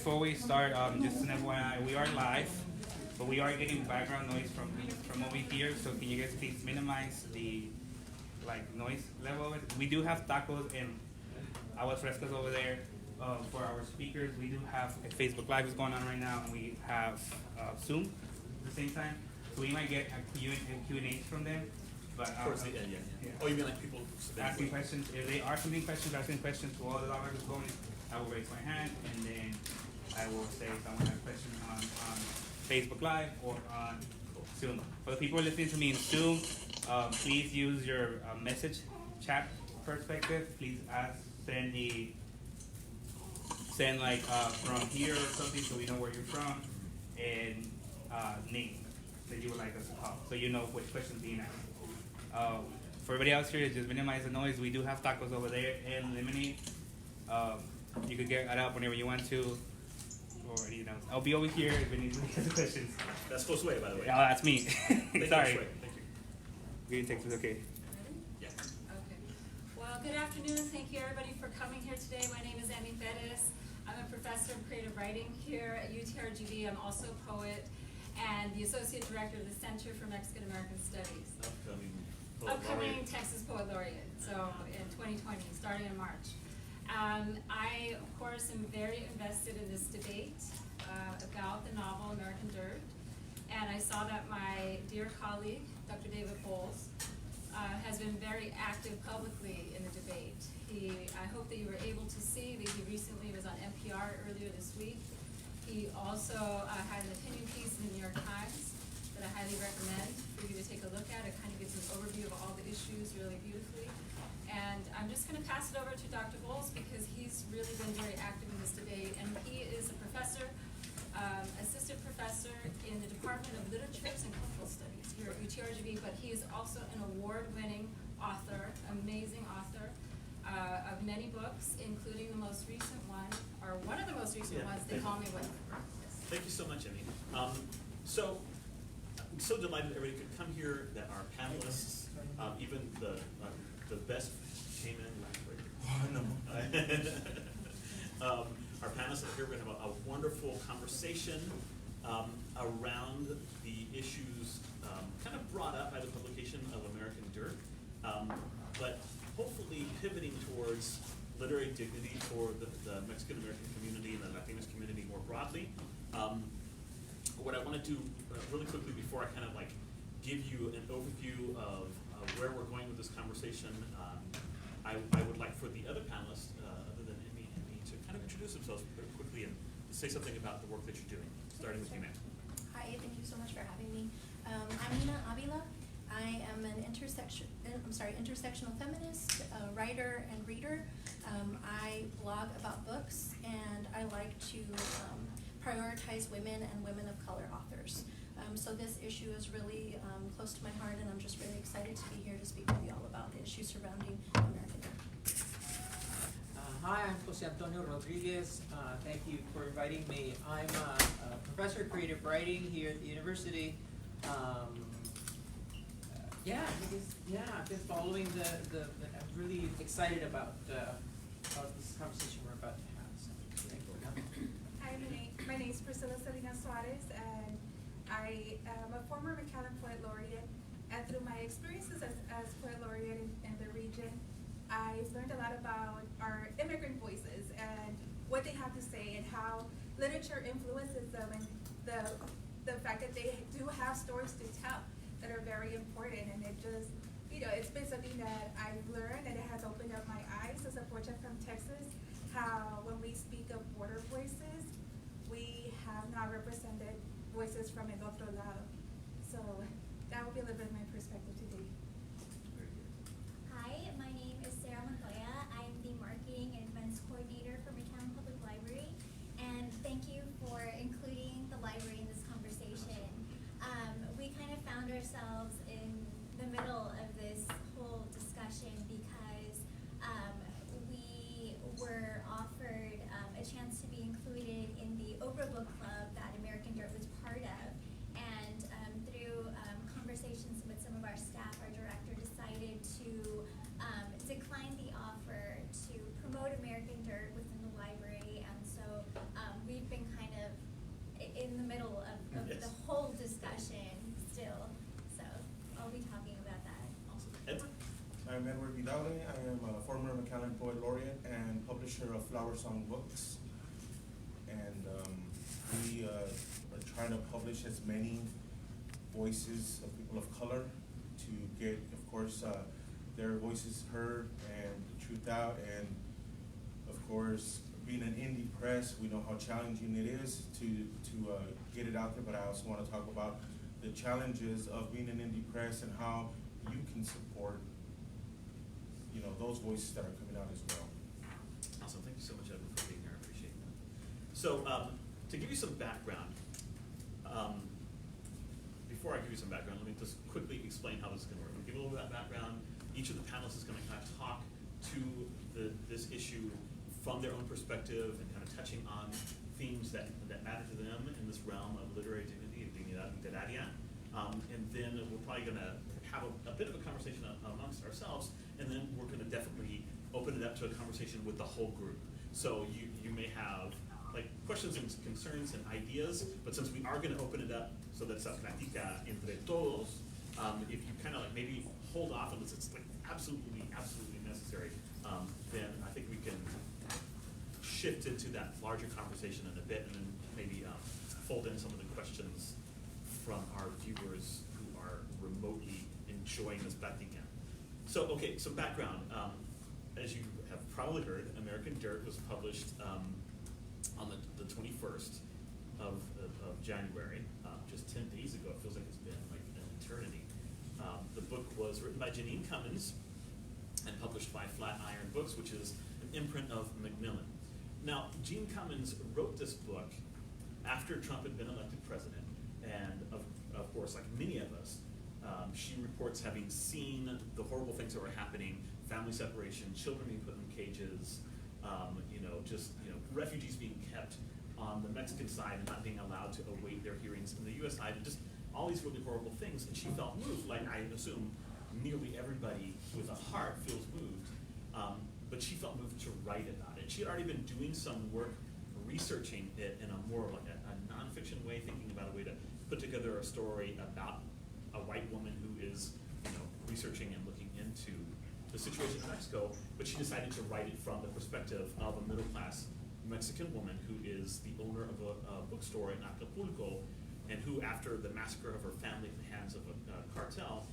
before we start, just an FYI, we are live, but we are getting background noise from over here. So can you guys please minimize the noise level of it? We do have tacos and aguas frescas over there for our speakers. We do have a Facebook Live is going on right now, and we have Zoom at the same time. So we might get a Q&A from them. But towards the end, yeah. Oh, you mean like people asking questions? If they are asking questions to all the live exponents, I will raise my hand, and then I will say if someone has a question on Facebook Live or on Zoom. For the people listening to me in Zoom, please use your message chat perspective. Please send like from here or something, so we know where you're from, and name that you would like us to call, so you know which question's being asked. For everybody else here, just minimize the noise. We do have tacos over there and lemonade. You could get it up whenever you want to, or I'll be over here if any questions. That's Josue, by the way. Oh, that's me. Sorry. Thank you. Green text is okay. Yeah. Okay. Well, good afternoon. Thank you everybody for coming here today. My name is Emmy Pérez. I'm a professor of creative writing here at UTRGV. I'm also a poet and the associate director of the Center for Mexican American Studies. Upcoming Texas Poet Laureate, so in 2020, starting in March. I, of course, am very invested in this debate about the novel American Dirt, and I saw that my dear colleague, Dr. David Bowles, has been very active publicly in the debate. I hope that you were able to see that he recently was on NPR earlier this week. He also had an opinion piece in the New York Times that I highly recommend for you to take a look at. It kind of gives an overview of all the issues really beautifully. And I'm just going to pass it over to Dr. Bowles because he's really been very active in this debate. And he is a professor, assistant professor in the Department of Literatures and Cultural Studies here at UTRGV, but he is also an award-winning author, amazing author of many books, including the most recent one, or one of the most recent ones, They Call Me What. Thank you so much, Emmy. I'm so delighted everybody could come here, that our panelists, even the best came in our panelists are here. We're going to have a wonderful conversation around the issues kind of brought up by the publication of American Dirt, but hopefully pivoting towards literary dignity for the Mexican American community and the Latinx community more broadly. What I want to do really quickly before I kind of give you an overview of where we're going with this conversation, I would like for the other panelists, other than Emmy, to kind of introduce themselves very quickly and say something about the work that you're doing, starting with you, ma'am. Hi, thank you so much for having me. I'm Nina Ávila. I am an intersectional feminist, writer and reader. I blog about books, and I like to prioritize women and women of color authors. So this issue is really close to my heart, and I'm just really excited to be here to speak with you all about the issues surrounding American Dirt. Hi, I'm José Antonio Rodríguez. Thank you for inviting me. I'm a professor of creative writing here at the university. I've been following I'm really excited about this conversation we're about to have. So thank you for coming. Hi, my name is Priscilla Celina Suárez, and I am a former McAllen Poet Laureate. And through my experiences as Poet Laureate in the region, I've learned a lot about our immigrant voices and what they have to say and how literature influences them, and the fact that they do have stories to tell that are very important. And it just, it's been something that I've learned, and it has opened up my eyes as a poet from Texas, how when we speak of border voices, we have not represented voices from el otro lado. So that would be a little bit of my perspective today. Hi, my name is Montoya. I'm the Marketing and Events Coordinator for McAllen Public Library, and thank you for including the library in this conversation. We kind of found ourselves in the middle of this whole discussion because we were offered a chance to be included in the Oprah Book Club that American Dirt was part of, and through Vidaurre. I am a former McAllen Poet Laureate and publisher of FlowerSong Books. And we are trying to publish as many voices of people of color to get, of course, their voices heard and the truth out. And of course, being an indie press, we know how challenging it is to get it out there, but I also want to talk about the challenges of being an indie press and how you can support, you know, those voices that are coming out as well. Awesome, thank you so much, Edwin, for being here, I appreciate that. So, to give you some background, before I give you some background, let me just quickly explain how this is going to work. I'll give a little bit of background. Each of the panelists is going to kind of talk to this issue from their own perspective and kind of touching on themes that matter to them in this realm of literary dignity and Dignidad Literaria. And then we're probably going to have a bit of a conversation amongst ourselves, and then we're going to definitely open it up to a conversation with the whole group. So you may have like questions and concerns and ideas, but since we are going to open it up so that's a plática entre todos, if you kind of like maybe hold off unless it's like absolutely necessary, then I think we can shift into that larger conversation in a bit, and then maybe fold in some of the questions from our viewers who are remotely enjoying this plática. So, okay, some background. As you have probably heard, American Dirt was published on the 21st of January, just 10 days ago. It feels like it's been like an eternity. The book was written by Janine Cummins and published by Flatiron Books, which is an imprint of Macmillan. Now, Jean Cummins wrote this book after Trump had been elected president, and of course, like many of us, she reports having seen the horrible things that were happening: family separation, children being put in cages, refugees being kept on the Mexican side and not being allowed to await their hearings in the U.S. side, and just all these really horrible things. And she felt moved, like I assume nearly everybody with a heart feels moved. But she felt moved to write about it. She had already been doing some work researching it in a more like a nonfiction way, thinking about a way to put together a story about a white woman who is, researching and looking into the situation in Mexico, but she decided to write it from the perspective of a middle-class Mexican woman who is the owner of a bookstore in Acapulco, and who, after the massacre of her family at the hands of a cartel,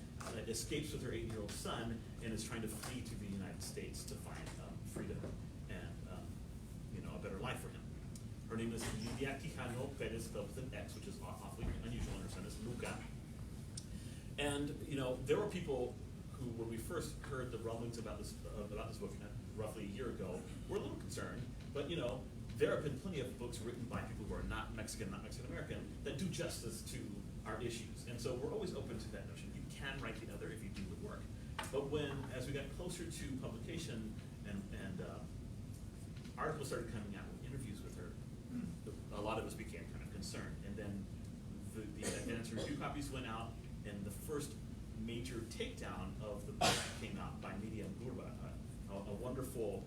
escapes with her 8-year-old son and is trying to flee to the United States to find freedom and a better life for him. Her name is Lidia Quijano Pérez, spelled with an X, which is awfully unusual, and her son is Luca. And there were people who, when we first heard the rumblings about this book roughly a year ago, were a little concerned. But there have been plenty of books written by people who are not Mexican, not Mexican American, that do justice to our issues. And so we're always open to that notion. You can write the other if you do the work. But as we got closer to publication and articles started coming out with interviews with her, a lot of us became kind of concerned. And then the advance review copies went out, and the first major takedown of the book came out by Medium Gurba, a wonderful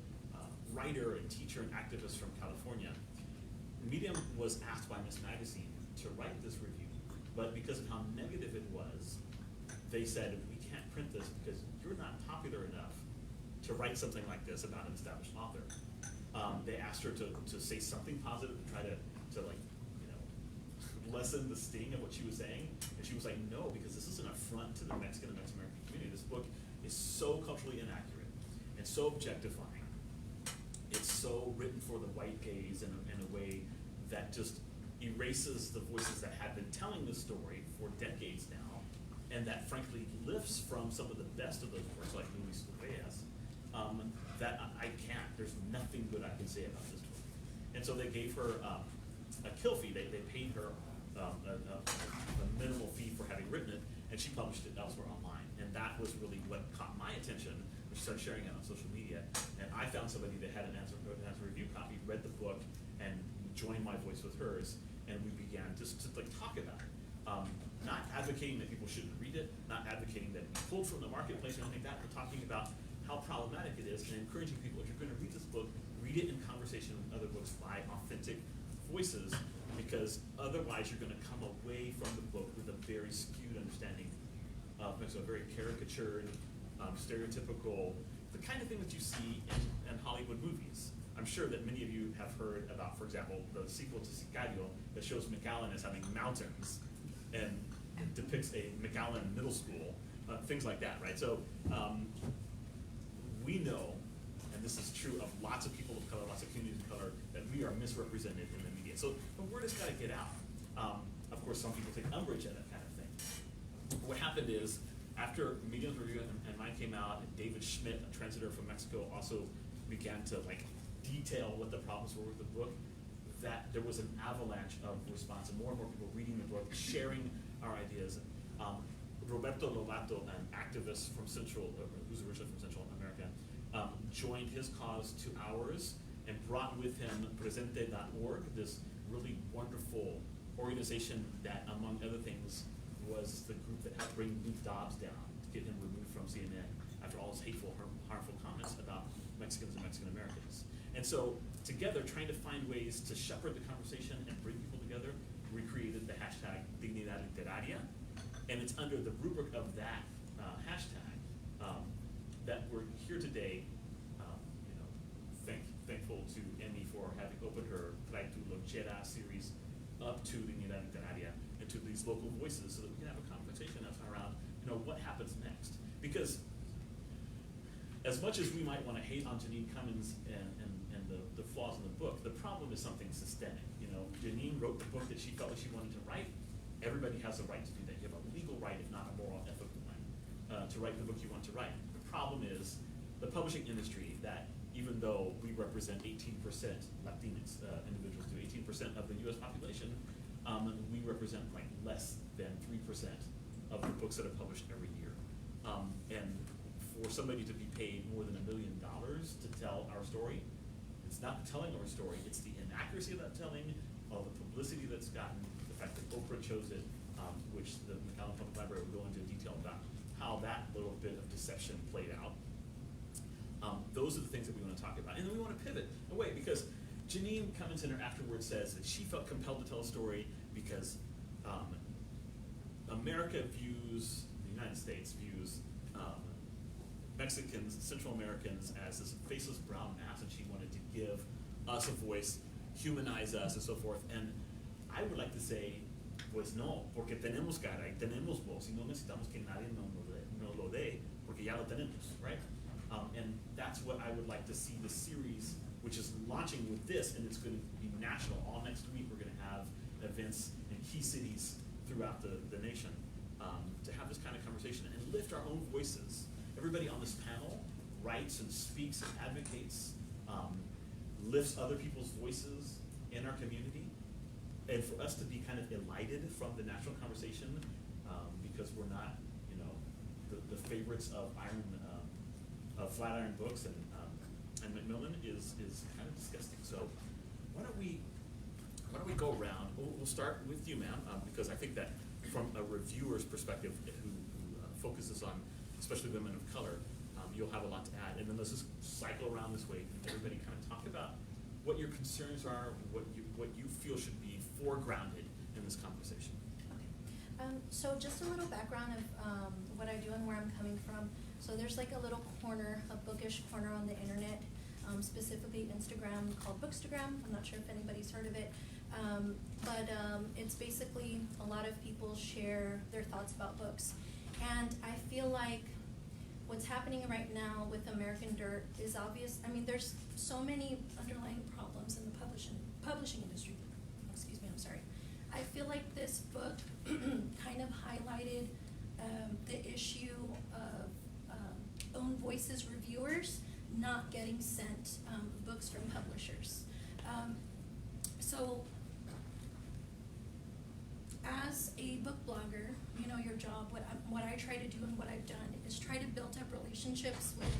writer and teacher and activist from California. Medium was asked by Miss Magazine to write this review, but because of how negative it was, they said, we can't print this because you're not popular enough to write something like this about an established author. They asked her to say something positive, to try to lessen the sting of what she was saying, and she was like, no, because this is an affront to the Mexican and Mexican American community. This book is so culturally inaccurate and so objectifying. It's so written for the white gaze in a way that just erases the voices that have been telling the story for decades now, and that frankly lifts from some of the best of those works, like Luis Correa's, that I can't. There's nothing good I can say about this book. And so they gave her a kill fee. They paid her a minimal fee for having written it, and she published it elsewhere online. And that was really what caught my attention. She started sharing it on social media, and I found somebody that had an answer review copy, read the book, and joined my voice with hers, and we began just to talk about it. Not advocating that people shouldn't read it, not advocating that it be pulled from the marketplace or anything like that. We're talking about how problematic it is, and encouraging people, if you're going to read this book, read it in conversation with other books by authentic voices, because otherwise you're going to come away from the book with a very skewed understanding of Mexico, very caricatured, stereotypical, the kind of thing that you see in Hollywood movies. I'm sure that many of you have heard about, for example, the sequel to Sicario that shows McAllen as having mountains and depicts a McAllen middle school, things like that, right? So we know, and this is true of lots of people of color, lots of communities of color, that we are misrepresented in the media. So the word has got to get out. Of course, some people take umbrage at that kind of thing. What happened is, after Medium's Review and mine came out, and David Schmidt, a translator from Mexico, also began to detail what the problems were with the book, that there was an avalanche of response, and more people reading the book, sharing our ideas. Roberto Lobato, an activist from who's originally from Central America, joined his cause to ours and brought with him Presente.org, this really wonderful organization that, among other things, was the group that helped bring Luke Dobbs down to get him removed from CNN after all his hateful, harmful comments about Mexicans and Mexican Americans. And so, together, trying to find ways to shepherd the conversation and bring people together, we created the hashtag Dignidad Literaria, and it's under the rubric of that hashtag that we're here today. Thankful to Emmy for having opened her Trae Tu Lonchera series up to Dignidad Literaria and to these local voices, so that we can have a conversation around what happens next. Because as much as we might want to hate on Janine Cummins and the flaws in the book, the problem is something systemic. Janine wrote the book that she felt like she wanted to write. Everybody has a right to do that. You have a legal right, if not a moral, ethical one, to write the book you want to write. The problem is the publishing industry, that even though we represent 18% Latinx individuals to 18% of the U.S. population, we represent less than 3% of the books that are published every year. And for somebody to be paid more than $1 million to tell our story, it's not the telling of our story, it's the inaccuracy of that telling, all the publicity that's gotten, the fact that Oprah chose it, which the McAllen Public Library will go into detail about how that little bit of deception played out. Those are the things that we want to talk about. And then we want to pivot away, because Janine Cummins in her afterwards says that she felt compelled to tell a story because America views, the United States views Mexicans, Central Americans as this faceless brown mass, and she wanted to give us a voice, humanize us, and so forth. And I would like to say, pues no, porque tenemos cara y tenemos voz, y no necesitamos que nadie nos lo dé, porque ya lo tenemos, right? And that's what I would like to see the series, which is launching with this, and it's going to be national. All next week we're going to have events in key cities throughout the nation to have this kind of conversation and lift our own voices. Everybody on this panel writes and speaks and advocates, lifts other people's voices in our community. And for us to be kind of elided from the national conversation because we're not, the favorites of Flatiron Books and Macmillan is kind of disgusting. So why don't we go around? We'll start with you, ma'am, because I think that from a reviewer's perspective who focuses on especially women of color, you'll have a lot to add. And then let's just cycle around this way and everybody kind of talk about what your concerns are, what you feel should be foregrounded in this conversation. Okay. So just a little background of what I do and where I'm coming from. So there's like a little corner, a bookish corner on the internet, specifically Instagram, called Bookstagram. I'm not sure if anybody's heard of it. But it's basically a lot of people share their thoughts about books. And I feel like what's happening right now with American Dirt is obvious. I mean, there's so many underlying problems in the publishing industry. Excuse me, I'm sorry. I feel like this book kind of highlighted the issue of own voices reviewers not getting sent books from publishers. So as a book blogger, your job, what I try to do and what I've done is try to build up relationships with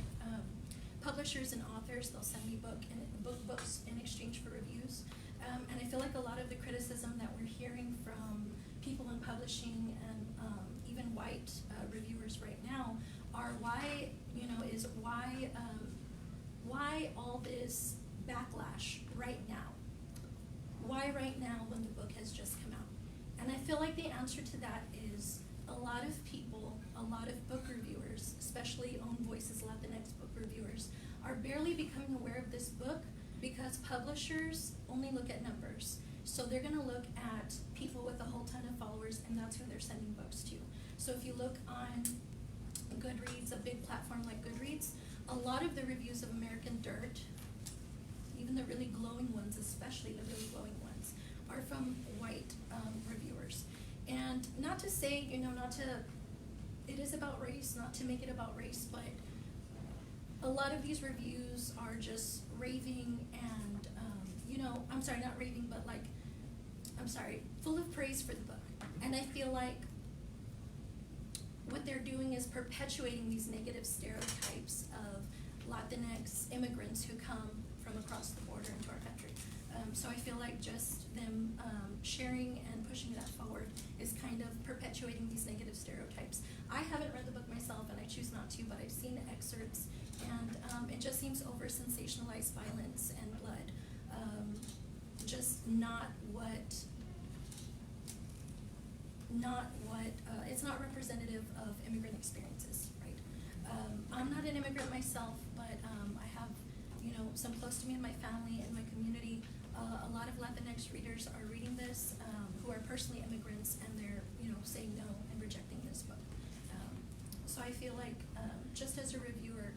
publishers and authors. They'll send me books in exchange for reviews. And I feel like a lot of the criticism that we're hearing from people in publishing and even white reviewers right now are why all this backlash right now? Why right now when the book has just come out? And I feel like the answer to that is a lot of people, a lot of book reviewers, especially Own Voices Latinx book reviewers, are barely becoming aware of this book because publishers only look at numbers. So they're gonna look at people with a whole ton of followers, and that's who they're sending books to. So if you look on Goodreads, a big platform like Goodreads, a lot of the reviews of American Dirt, even the really glowing ones, especially the really glowing ones, are from white reviewers. And not to say, it is about race, not to make it about race, but a lot of these reviews are just raving and, I'm sorry, not raving, but full of praise for the book. And I feel like what they're doing is perpetuating these negative stereotypes of Latinx immigrants who come from across the border into our country. So I feel like just them sharing and pushing that forward is kind of perpetuating these negative stereotypes. I haven't read the book myself, and I choose not to, but I've seen excerpts, and it just seems over sensationalized violence and blood. Just not what, it's not representative of immigrant experiences, right? I'm not an immigrant myself, but I have, some close to me in my family and my community. A lot of Latinx readers are reading this, who are personally immigrants, and they're, saying no and rejecting this book. So I feel like, just as a reviewer,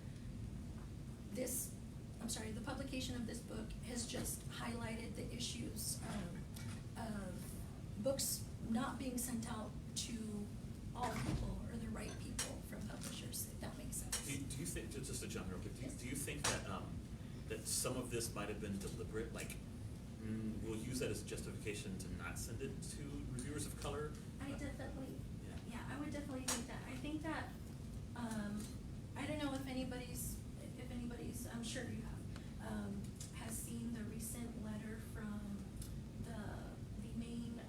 the publication of this book has just highlighted the issues of books not being sent out to all people or the right people from publishers, if that makes sense. Do you think, just to jump real quick, do you think that that some of this might have been deliberate? Like, we'll use that as a justification to not send it to reviewers of color? I would definitely think that. I think that, I don't know if anybody's, I'm sure you have, has seen the recent letter from the main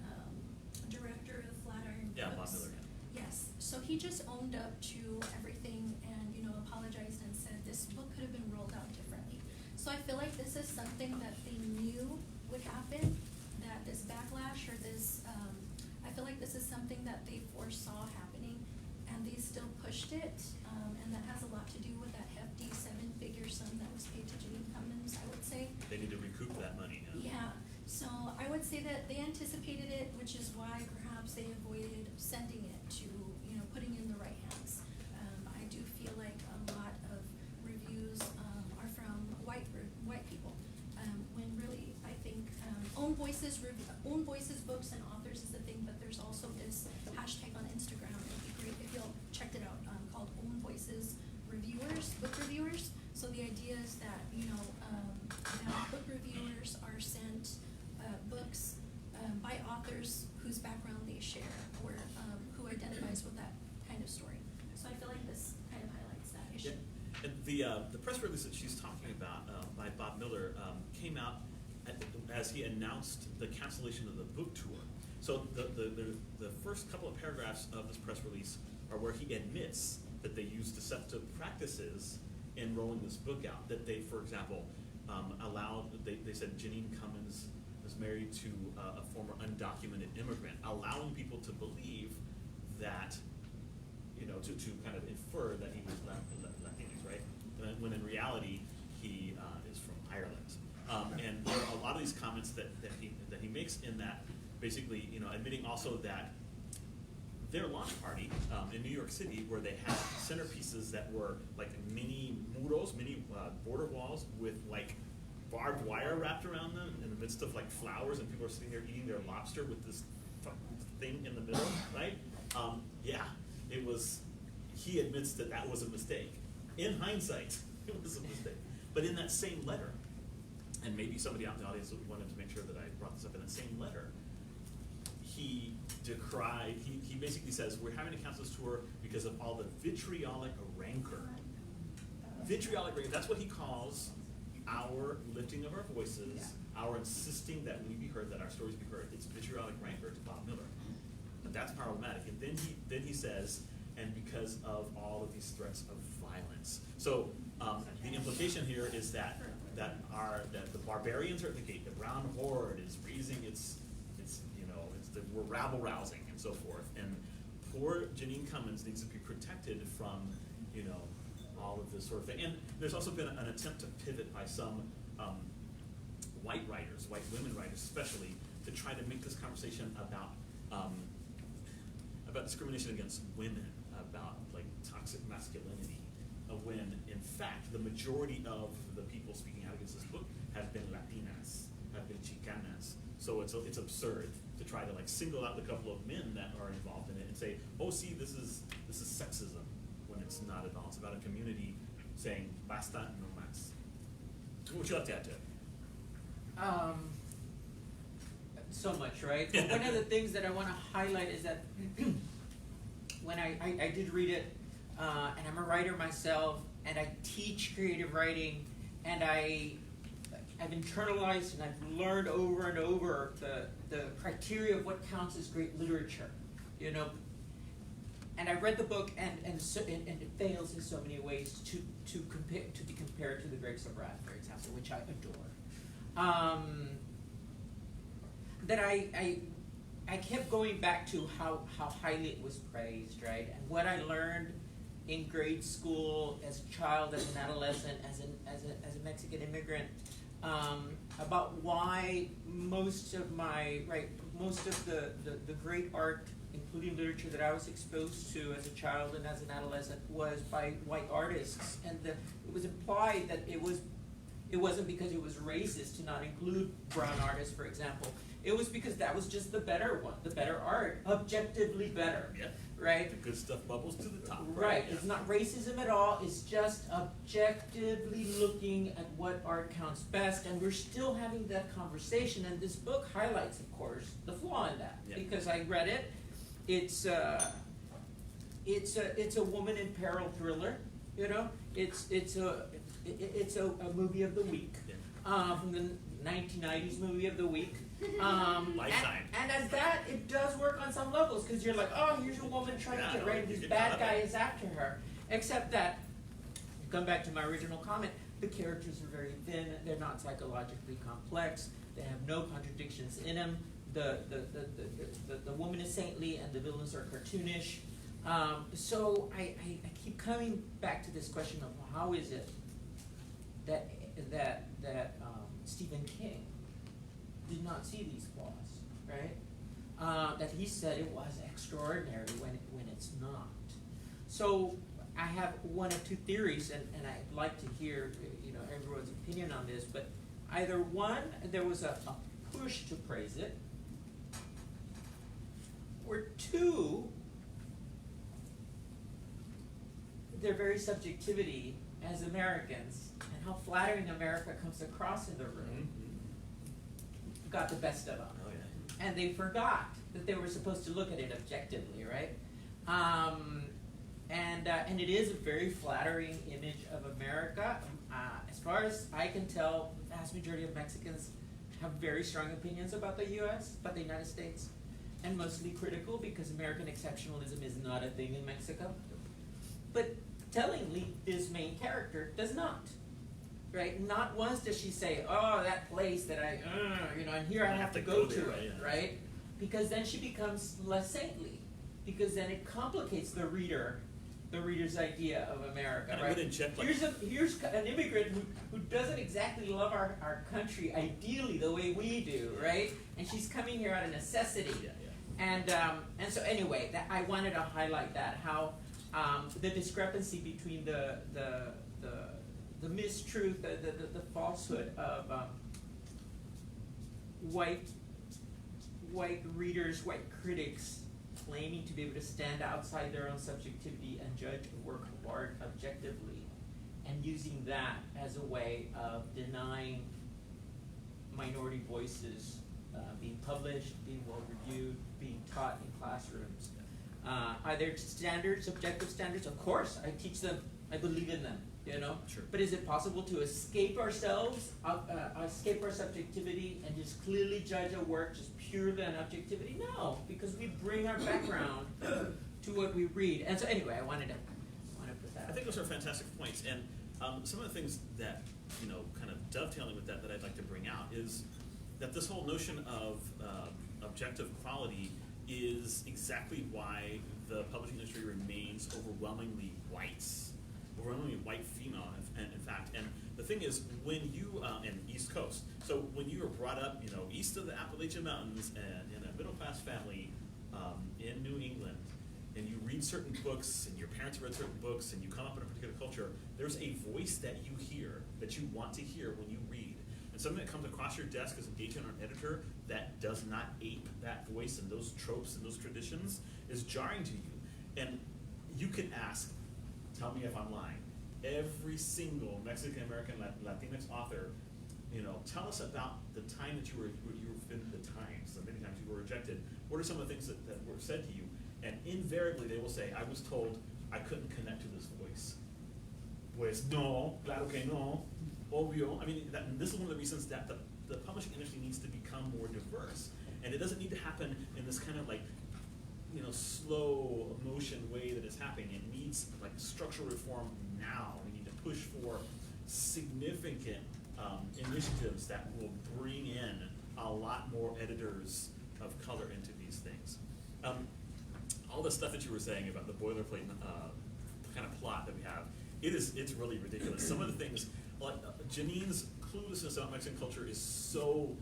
director of Flatiron Books. Yeah, Bob Miller. Yes, so he just owned up to everything and, apologized and said this book could have been rolled out differently. So I feel like this is something that they knew would happen, that this backlash or this, I feel like this is something that they foresaw happening, and they still pushed it, and that has a lot to do with that hefty 7-figure sum that was paid to Janine Cummins, I would say. They need to recoup that money. Yeah, so I would say that they anticipated it, which is why perhaps they avoided sending it to, putting it in the right hands. I do feel like a lot of reviews are from white people, when really I think own voices books and authors is the thing, but there's also this hashtag on Instagram. It'd be great if you'll checked it out, called Own Voices Reviewers, book reviewers. So the idea is that that book reviewers are sent books by authors whose background they share or who identifies with that kind of story. So I feel like this kind of highlights that issue. Yeah. And the press release that she's talking about by Bob Miller came out as he announced the cancellation of the book tour. So the first couple of paragraphs of this press release are where he admits that they used deceptive practices in rolling this book out. That they, for example, they said Janine Cummins was married to a former undocumented immigrant, allowing people to believe that, to kind of infer that he was Latinx, right? When in reality, he is from Ireland. And there are a lot of these comments that he makes in that, basically, admitting also that their launch party in New York City, where they had centerpieces that were like mini muros, mini border walls with like barbed wire wrapped around them in the midst of like flowers, and people are sitting there eating their lobster with this thing in the middle, right? It was. He admits that was a mistake. In hindsight, it was a mistake. But in that same letter, and maybe somebody out in the audience wanted to make sure that I brought this up, in that same letter, he decried, he basically says, we're having to cancel this tour because of all the vitriolic rancor. Vitriolic rancor, that's what he calls our lifting of our voices, our insisting that we be heard, that our stories be heard. It's vitriolic rancor to Bob Miller. But that's problematic. And then he says, and because of all of these threats of violence. So the implication here is that the barbarians are at the gate. The brown horde is raising we're rabble rousing and so forth. And poor Janine Cummins needs to be protected from all of this sort of thing. And there's also been an attempt to pivot by some white writers, white women writers especially, to try to make this conversation about discrimination against women, about like toxic masculinity, when in fact the majority of the people speaking out against this book have been Latinas, have been Chicanas. So it's absurd to try to like single out the couple of men that are involved in it and say, oh, see, this is sexism, when it's not at all. It's about a community saying basta no más. What would you like to add to it? So much, right? But one of the things that I want to highlight is that when I did read it, and I'm a writer myself, and I teach creative writing, and I've internalized and I've learned over and over the criteria of what counts as great literature, you know. And I read the book, and it fails in so many ways to be compared to The Grapes of Wrath, for example, which I adore. That I kept going back to how highly it was praised, right? And what I learned in grade school, as a child, as an adolescent, as a Mexican immigrant, about why most of the great art, including literature, that I was exposed to as a child and as an adolescent was by white artists, and it was implied that it wasn't because it was racist to not include brown artists, for example. It was because that was just the better one, the better art, objectively better. Yeah. Right? The good stuff bubbles to the top. Right. Yeah. It's not racism at all. It's just objectively looking at what art counts best, and we're still having that conversation. And this book highlights, of course, the flaw in that. Yeah. Because I read it. It's a woman in peril thriller. You know, it's a movie of the week, from the 1990s movie of the week. Lifetime. And as that, it does work on some levels, because you're like, oh, here's a woman trying to get rid of this bad guy is after her. Except that, come back to my original comment, the characters are very thin, they're not psychologically complex, they have no contradictions in them, the woman is saintly and the villains are cartoonish. So I keep coming back to this question of how is it that Stephen King did not see these flaws, right? That he said it was extraordinary when it's not. So I have one of two theories, and I'd like to hear everyone's opinion on this. But either one, there was a push to praise it, or two, their very subjectivity as Americans and how flattering America comes across in the room got the best of them. Oh, yeah. And they forgot that they were supposed to look at it objectively, right? And it is a very flattering image of America. As far as I can tell, the vast majority of Mexicans have very strong opinions about the U.S., about the United States, and mostly critical because American exceptionalism is not a thing in Mexico. But tellingly, this main character does not. Right? Not once does she say, oh, that place that and here I have to go to it, right? Because then she becomes less saintly. Because then it complicates the reader's idea of America, And right? Here's an immigrant who doesn't exactly love our country ideally the way we do, right? And she's coming here out of necessity. Yeah. And so anyway, I wanted to highlight that, how the discrepancy between the mistruth, the falsehood of white readers, white critics claiming to be able to stand outside their own subjectivity and judge a work of art objectively, and using that as a way of denying minority voices being published, being well reviewed, being taught in classrooms. Are there standards, objective standards? Of course, I teach them, I believe in them. Sure. But is it possible to escape ourselves, escape our subjectivity, and just clearly judge a work just purely on objectivity? No, because we bring our background to what we read. And so anyway, I wanted to put that. I think those are fantastic points, and some of the things that kind of dovetailing with that I'd like to bring out is that this whole notion of objective quality is exactly why the publishing industry remains overwhelmingly white. overwhelmingly white female, in fact. And the thing is, when you, in East Coast, so when you were brought up, you know, east of the Appalachian Mountains and in a middle-class family in New England, and you read certain books, and your parents read certain books, and you come up in a particular culture, there's a voice that you hear, that you want to hear when you read. And something that comes across your desk as an agent or an editor that does not ape that voice and those tropes and those traditions is jarring to you. And you can ask, tell me if I'm lying, every single Mexican-American Latinx author, you know, tell us about the time that you were in the Times, so many times you were rejected. What are some of the things that were said to you? And invariably they will say, I was told I couldn't connect to this voice. Pues no, claro que no, obvio. I mean, this is one of the reasons that the publishing industry needs to become more diverse. And it doesn't need to happen in this kind of like, you know, slow motion way that it's happening. It needs like structural reform now. We need to push for significant initiatives that will bring in a lot more editors of color into these things. All the stuff that you were saying about the boilerplate kind of plot that we have, it's really ridiculous. Some of the things, like Janine's cluelessness about Mexican culture is so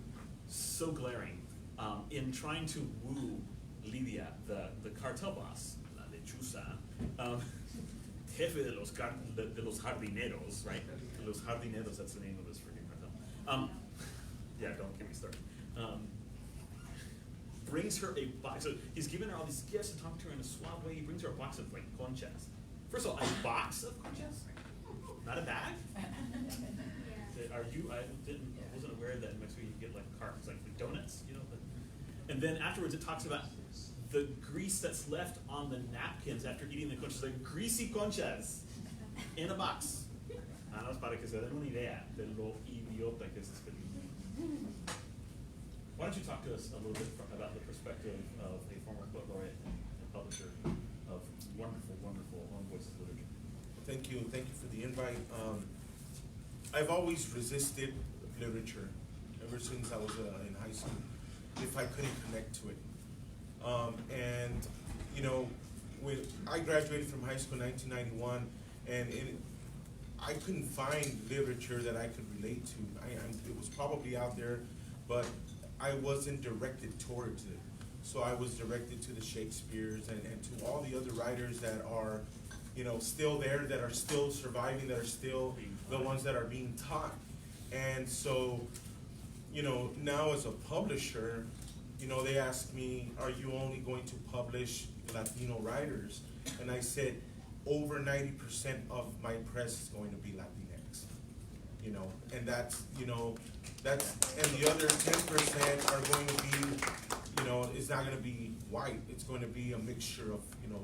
glaring in trying to woo Lidia, the cartel boss, la lechuza, jefe de los jardineros, right? Los jardineros, that's the name of this freaking cartel. Yeah, don't get me started. Brings her a box. So he's giving her all these gifts and talking to her in a suave way. He brings her a box of like conchas. First of all, a box of conchas, not a bag. Are you? I wasn't aware that in Mexico you get like carts, like donuts, you know. And then afterwards, it talks about the grease that's left on the napkins after eating the conchas, like greasy conchas in a box. Nada más para que se den una idea de lo idiota que es this película. Why don't you talk to us a little bit about the perspective of a former poet laureate and publisher of wonderful, wonderful Own Voices literature? Thank you for the invite. I've always resisted literature ever since I was in high school, if I couldn't connect to it. And you know, when I graduated from high school in 1991, and I couldn't find literature that I could relate to. It was probably out there, but I wasn't directed towards it. So I was directed to the Shakespeares and to all the other writers that are, you know, still there, that are still surviving, that are still the ones that are being taught. And so, you know, now as a publisher, you know, they ask me, are you only going to publish Latino writers? And I said, over 90% of my press is going to be Latinx. You know, and that's, you know, and the other 10% are going to be, you know, it's not going to be white. It's going to be a mixture of, you know,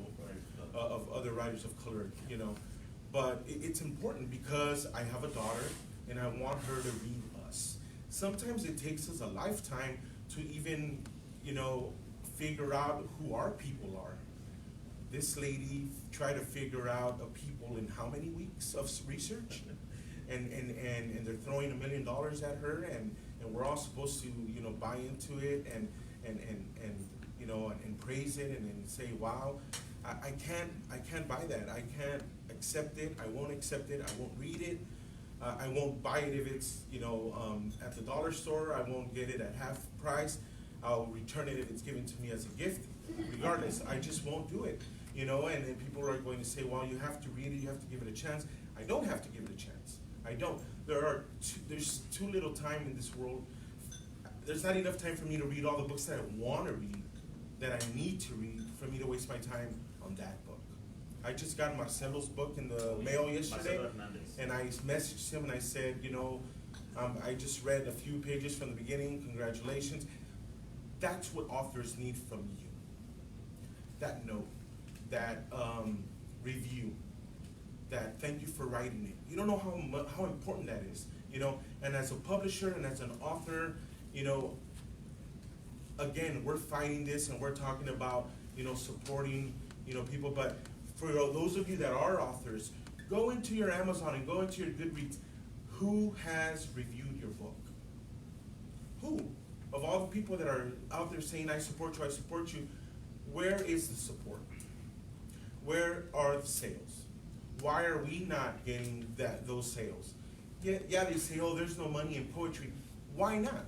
of other writers of color, you know. But it's important because I have a daughter and I want her to read us. Sometimes it takes us a lifetime to even, you know, figure out who our people are. This lady tried to figure out a people in how many weeks of research? And they're throwing $1 million at her, and we're all supposed to, you know, buy into it and you know, and praise it and say, wow. I can't buy that. I can't accept it. I won't accept it. I won't read it. I won't buy it if it's, you know, at the dollar store. I won't get it at half price. I'll return it if it's given to me as a gift. Regardless, I just won't do it. You know, and then people are going to say, well, you have to read it. You have to give it a chance. I don't have to give it a chance. I don't. There's too little time in this world. There's not enough time for me to read all the books that I want to read, that I need to read, for me to waste my time on that book. I just got Marcelo's book in the mail yesterday, and I messaged him and I said, you know, I just read a few pages from the beginning. Congratulations. That's what authors need from you. That note, that review, that thank you for writing it. You don't know how important that is, you know. And as a publisher and as an author, you know, again, we're fighting this and we're talking about, you know, supporting, you know, people. But for those of you that are authors, go into your Amazon and go into your Goodreads. Who has reviewed your book? Who? Of all the people that are out there saying, I support you, where is the support? Where are the sales? why are we not getting those sales? Yeah, they say, oh, there's no money in poetry. Why not?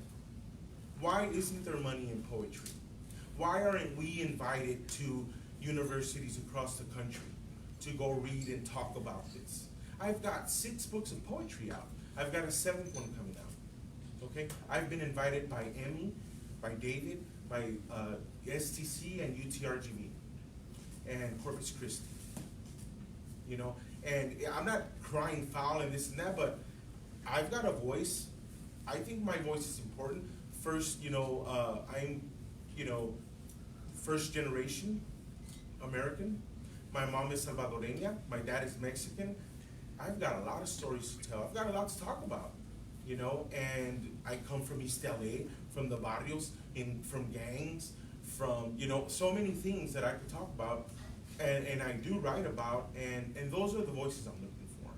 Why isn't there money in poetry? Why aren't we invited to universities across the country to go read and talk about this? I've got 6 books of poetry out. I've got a 7th one coming out. Okay? I've been invited by Emmy, by David, by STC and UTRGV and Corpus Christi. You know, and I'm not crying foul and this and that, but I've got a voice. I think my voice is important. First, you know, I'm, you know, first generation American. My mom is Salvadoreña. My dad is Mexican. I've got a lot of stories to tell. I've got a lot to talk about, you know, and I come from East LA, from the barrios, from gangs, from, you know, so many things that I could talk about, and I do write about, and those are the voices I'm looking for.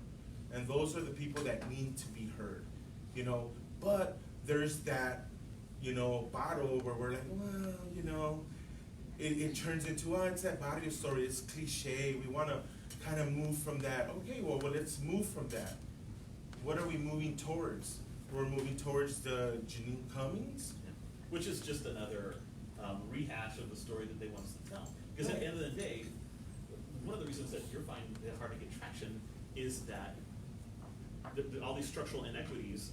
And those are the people that need to be heard, you know. But there's that, you know, battle where we're like, well, you know, it turns into, oh, it's that barrio story, it's cliche, we want to kind of move from that. Okay, well, let's move from that. What are we moving towards? We're moving towards the Janine Cummings. Yeah. Which is just another rehash of the story that they want us to tell. Because at the end of the day, one of the reasons that you're finding it hard to get traction is that all these structural inequities,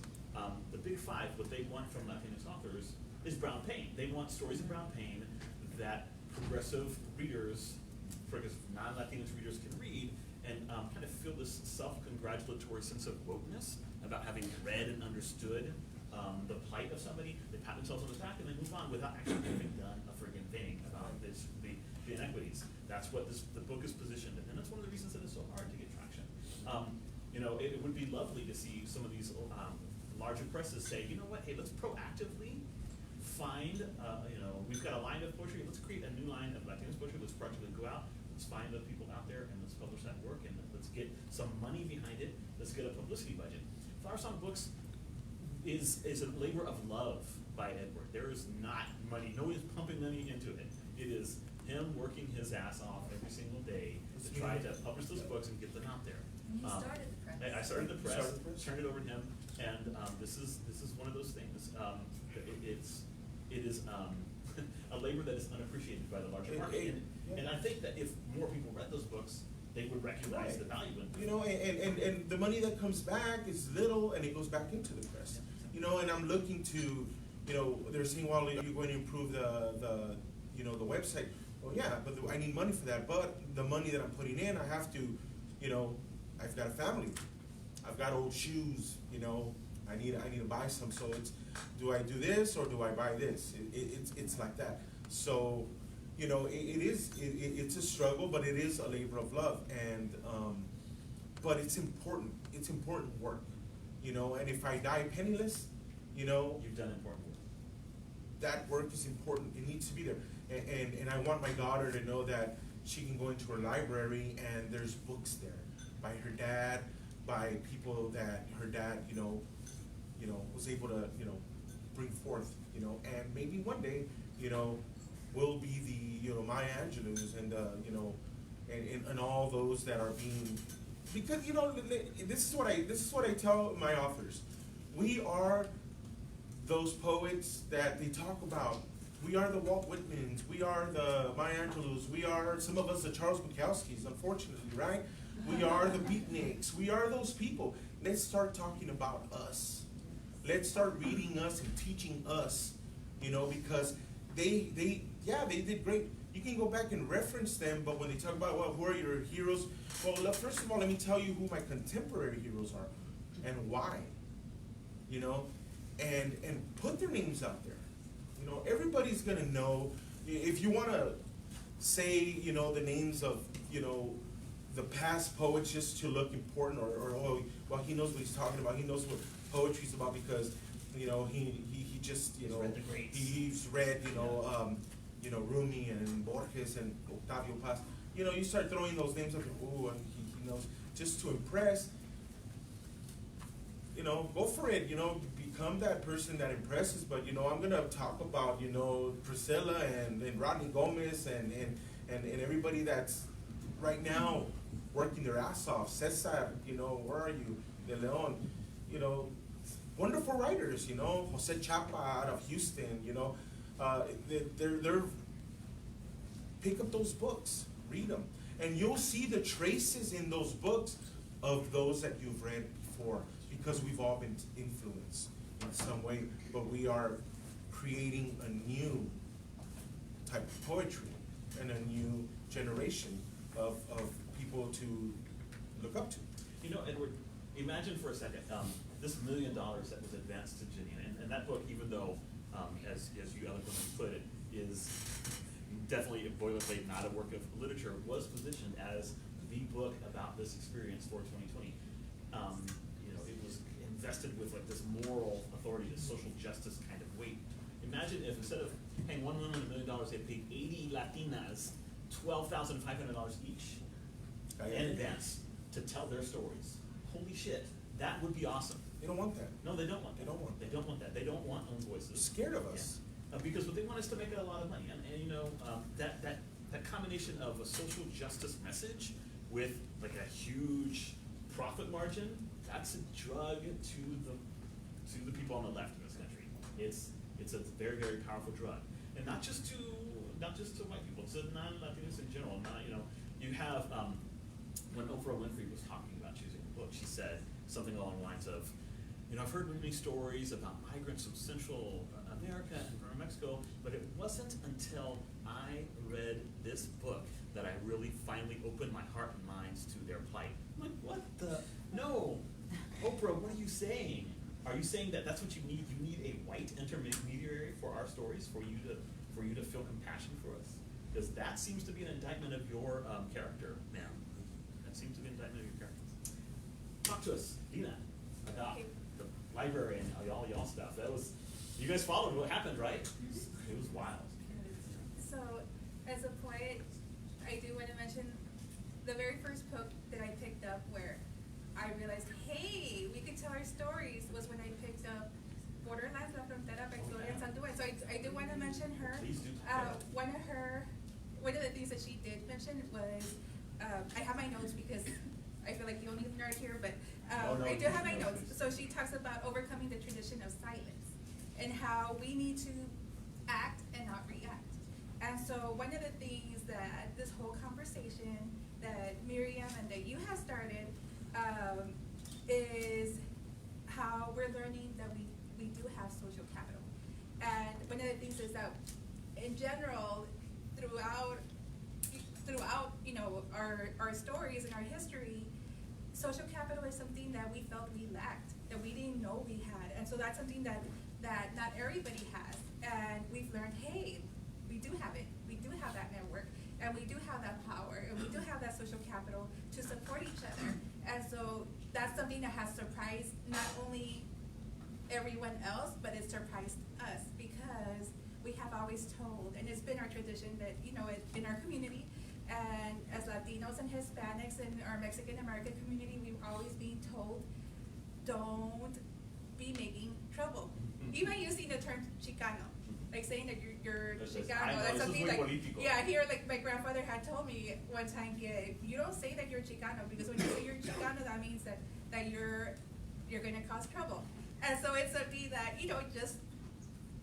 the big 5, what they want from Latinx authors is brown pain. They want stories of brown pain that progressive readers, progressive non-Latinx readers can read and kind of feel this self-congratulatory sense of wokeness about having read and understood the plight of somebody. They pat themselves on the back and they move on without actually having done a friggin' thing about this, the inequities. That's what the book is positioned in, and that's one of the reasons that it's so hard to get traction. You know, it would be lovely to see some of these larger presses say, you know what, hey, let's proactively find, you know, we've got a line of poetry, let's create a new line of Latinx poetry, let's proactively go out, let's find the people out there and let's publish that work and let's get some money behind it, let's get a publicity budget. FlowerSong Books is a labor of love by Edward. There is not money, no one is pumping money into it. It is him working his ass off every single day to try to publish those books and get them out there. And you started the press. I started the press, turned it over to him, and this is one of those things. It is a labor that is unappreciated by the larger market, and I think that if more people read those books, they would recognize the value in them. You know, and the money that comes back is little, and it goes back into the press. You know, and I'm looking to, you know, they're saying, well, you're going to improve the you know, the website. Well, yeah, but I need money for that. But the money that I'm putting in, I have to, you know, I've got a family. I've got old shoes, you know, I need to buy some. So it's, do I do this or do I buy this? It's like that. So, you know, it's a struggle, but it is a labor of love, and but it's important. It's important work, you know. And if I die penniless, you know, You've done important work. that work is important. It needs to be there. And I want my daughter to know that she can go into her library and there's books there by her dad, by people that her dad, you know, was able to, you know, bring forth, you know, and maybe one day, you know, we'll be the, you know, Maya Angelou's and, you know, and all those that are being, because, you know, this is what I tell my authors. We are those poets that they talk about. We are the Walt Whitmans, we are the Maya Angelou's, we are, some of us, the Charles Bukowskis, unfortunately, right? We are the beatniks, we are those people. Let's start talking about us. Let's start reading us and teaching us, you know, because they did great. You can go back and reference them, but when they talk about, well, who are your heroes? Well, first of all, let me tell you who my contemporary heroes are and why, you know, and put their names out there. You know, everybody's gonna know. If you wanna say, you know, the names of, you know, the past poets just to look important, or oh, well, he knows what he's talking about. He knows what poetry's about because, you know, he just, you know, read the greats. He's read, you know, Rumi and Borges and Octavio Paz. You know, you start throwing those names up, ooh, and he knows, just to impress. You know, go for it. You know, become that person that impresses. But, you know, I'm gonna talk about, you know, Priscilla and Rodney Gomez and everybody that's right now working their ass off. Cesar, you know, where are you? De Leon, you know, wonderful writers, you know, Jose Chapa out of Houston, you know, they're pick up those books, read them, and you'll see the traces in those books of those that you've read before, because we've all been influenced in some way, but we are creating a new type of poetry and a new generation of people to look up to. You know, Edward, imagine for a second, this $1 million that was advanced to Janine, and that book, even though, as you eloquently put it, is definitely a boilerplate, not a work of literature, was positioned as the book about this experience for 2020. You know, it was invested with like this moral authority, this social justice kind of weight. Imagine if instead of paying $1 million, they paid 80 Latinas $12,500 each in advance to tell their stories. Holy shit, that would be awesome. They don't want that. No, they don't want that. They don't want They don't want that. They don't want own voices. They're scared of us. Yeah. Because what they want is to make a lot of money, and you know, that combination of a social justice message with like a huge profit margin, that's a drug to the people on the left in this country. It's a very, very powerful drug, and not just to white people, to non-Latinos in general. Not, you know, you have when Oprah Winfrey was talking about choosing a book, she said something along the lines of, you know, I've heard many stories about migrants from Central America and from Mexico, but it wasn't until I read this book that I really finally opened my heart and minds to their plight. I'm like, what the? No, Oprah, what are you saying? Are you saying that that's what you need? You need a white intermediary for our stories, for you to feel compassion for us? Because that seems to be an indictment of your character, ma'am. That seems to be an indictment of your character. Talk to us, Dina, about the library and y'all stuff. That was, you guys followed what happened, right? It was wild. So, as a poet, I do want to mention the very first book that I picked up where I realized, hey, we could tell our stories, was when I picked up Borderlands La Frontera by Gloria Anzaldúa. So I do want to mention her. Please do. One of the things that she did mention was, I have my notes because I feel like the only nerd here, but I do have my notes. So she talks about overcoming the tradition of silence and how we need to act and not react. And so one of the things that this whole conversation that Miriam and that you have started is how we're learning that we do have social capital. And one of the things is that in general, throughout you know, our stories and our history, social capital is something that we felt we lacked, that we didn't know we had. And so that's something that not everybody has. And we've learned, hey, we do have it. We do have that network, and we do have that power, and we do have that social capital to support each other. And so that's something that has surprised not only everyone else, but it surprised us, because we have always told, and it's been our tradition that, you know, in our community, and as Latinos and Hispanics and our Mexican American community, we've always been told, don't be making trouble. Even using the term Chicano, like saying that you're Chicano, that's something like, yeah, here, like my grandfather had told me one time, yeah, you don't say that you're Chicano, because when you say you're Chicano, that means that you're gonna cause trouble. And so it's something that, you know, just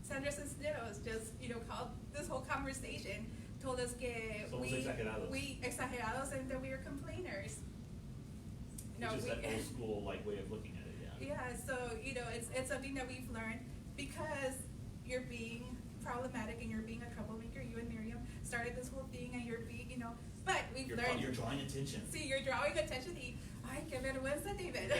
Sandra Cisneros just, you know, called this whole conversation, told us that we exagerados, and that we are complainers. No, which is that old school like way of looking at it, yeah. Yeah, so, you know, it's something that we've learned, because you're being problematic and you're being a troublemaker. You and Miriam started this whole thing, and you're being, you know, but we've learned. You're drawing attention. See, you're drawing attention. Ay, qué vergüenza, David.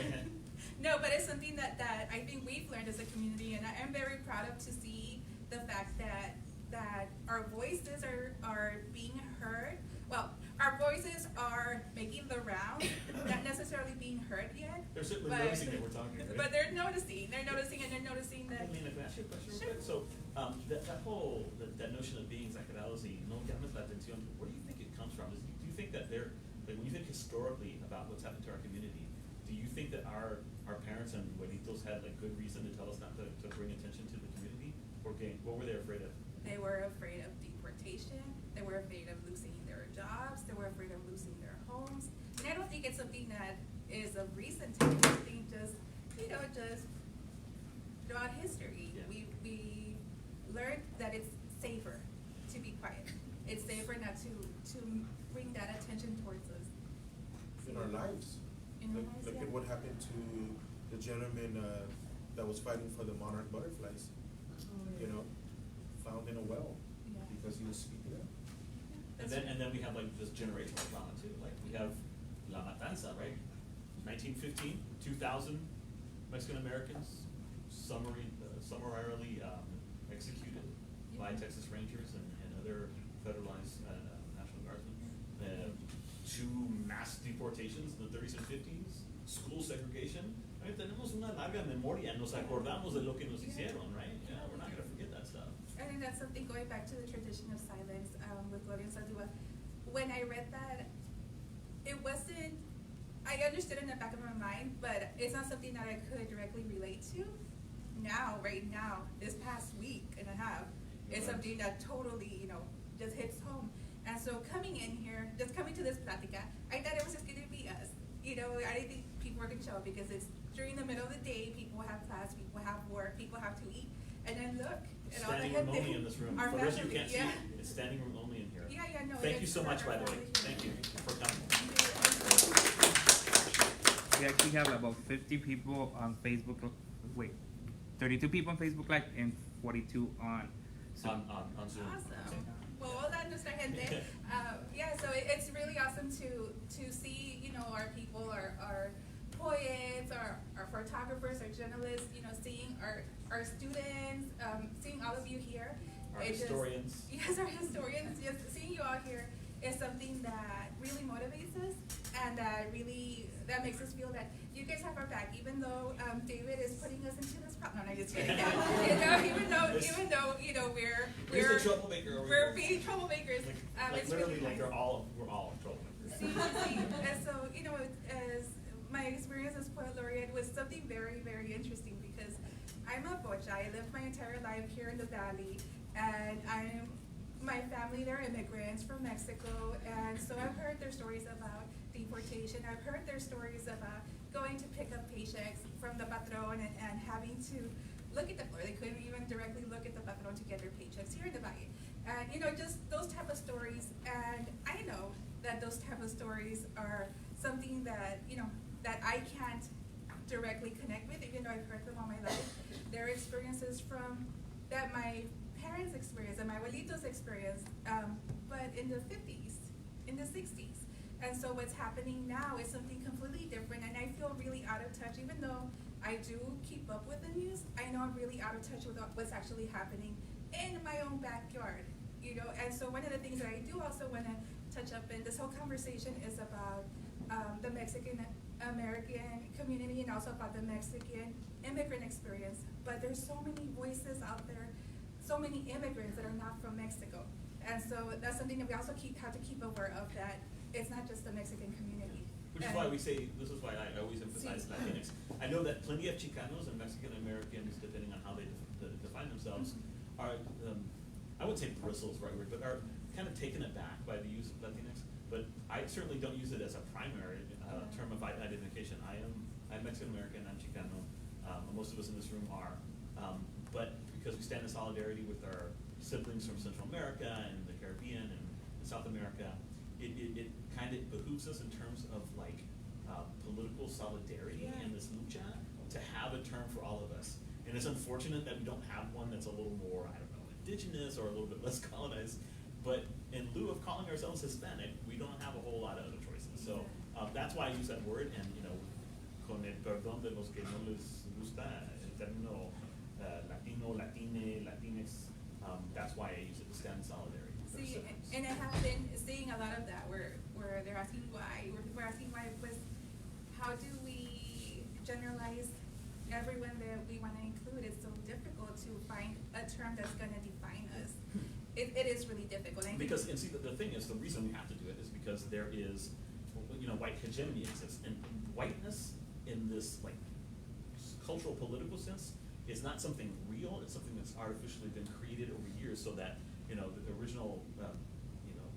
No, but it's something that I think we've learned as a community, and I am very proud of to see the fact that our voices are being heard. Well, our voices are making the round, not necessarily being heard yet. They're certainly noticing that we're talking, right? But they're noticing, and they're noticing that. I mean, can I ask you a question real Sure. quick? So, that whole, that notion of being exagerados y no llames la atención, where do you think it comes from? Do you think that like when you think historically about what's happened to our community, do you think that our parents and abuelitos had like good reason to tell us not to bring attention to the community? Or what were they afraid of? They were afraid of deportation. They were afraid of losing their jobs. They were afraid of losing their homes. I don't think it's something that is of recent time. I think just throughout history, Yeah. we learned that it's safer to be quiet. It's safer not to bring that attention towards us. In our lives. In our Like, lives, like yeah. what happened to the gentleman that was fighting for the monarch butterflies, you know, found in a well Yeah. because he was speaking up. And then we have like this generational trauma too. Like we have La Matanza, right? 1915, 2,000 Mexican Americans summarily executed by Texas Rangers and other federalized National Guardsmen. 2 mass deportations in the 30s and 50s. School segregation. Right? Tenemos una larga memoria. Nos acordamos de lo que nos hicieron, right? Yeah, we're not going to forget that stuff. I think that's something going back to the tradition of silence with Gloria Anzaldúa. When I read that, it wasn't, I understood in the back of my mind, but it's not something that I could directly relate to. Now, right now, this past week and a half, it's Right. something that totally, just hits home. And so coming in here, just coming to this plática, I thought it was just going to be us. I didn't think people were going to show up because it's during the middle of the day, people have class, people have work, people have to eat. And then look, and all Standing they room have only in this room. our For those of you who family, can't yeah. see, it's standing room only in here. Yeah, no. Thank you it's so for much, our by the way. family. Thank you for coming. We actually have about 50 people on Facebook. Wait, 32 people on Facebook Live and 42 on Zoom. On Zoom. Awesome. Well, hola nuestra gente. So it's really awesome to see, our people, our poets, our photographers, our journalists, seeing our students, seeing all of you here. Our It just- historians. Yes, our historians. Just seeing you all here is something that really motivates us and that makes us feel that you guys have our back, even though David is putting us into this problem. No, I'm just kidding. Even though we're Here's the troublemaker over we're here. being troublemakers. Like It's literally, really like nice. we're all troublemakers. See. And so, as my experience as Poet Laureate was something very, very interesting because I'm a Bocha. I lived my entire life here in the Valley, and my family, they're immigrants from Mexico, and so I've heard their stories about deportation. I've heard their stories about going to pick up paychecks from the patron and having to look at the floor. They couldn't even directly look at the patron to get their paychecks here in the Valley. And, just those type of stories, and I know that those type of stories are something that, that I can't directly connect with, even though I've heard them all my life. They're experiences that my parents experienced and my abuelitos experienced, but in the 50s, in the 60s. And so what's happening now is something completely different, and I feel really out of touch, even though I do keep up with the news. I know I'm really out of touch with what's actually happening in my own backyard, And so one of the things that I do also want to touch up in this whole conversation is about the Mexican American community and also about the Mexican immigrant experience. But there's so many voices out there, so many immigrants that are not from Mexico. And so that's something that we also have to keep aware of, that it's not just the Mexican community. Which is why this is why I always emphasize Latinx. I know that plenty of Chicanos and Mexican Americans, depending on how they define themselves, are, I wouldn't say bristles, right word, but are kind of taken aback by the use of Latinx. But I certainly don't use it as a primary term of identification. I'm Mexican American, I'm Chicano. Most of us in this room are. But because we stand in solidarity with our siblings from Central America and the Caribbean and South America, it kind of behooves us in terms of political solidarity in this lucha to have a term for all of us. And it's unfortunate that we don't have one that's a little more, indigenous or a little bit less colonized. But in lieu of calling ourselves Hispanic, we don't have a whole lot of other choices. So that's why I use that word, and con el perdón de los que no les gusta el término Latino, Latine, Latinx, that's why I use it to stand in solidarity. See, and I have been seeing a lot of that where they're asking why. We're asking why, pues, how do we generalize everyone that we want to include? It's so difficult to find a term that's going to define us. It is really difficult. Because, and see, the thing is, the reason we have to do it is because there is, white hegemony exists. And whiteness in this, cultural, political sense is not something real. It's something that's artificially been created over years so that, the original,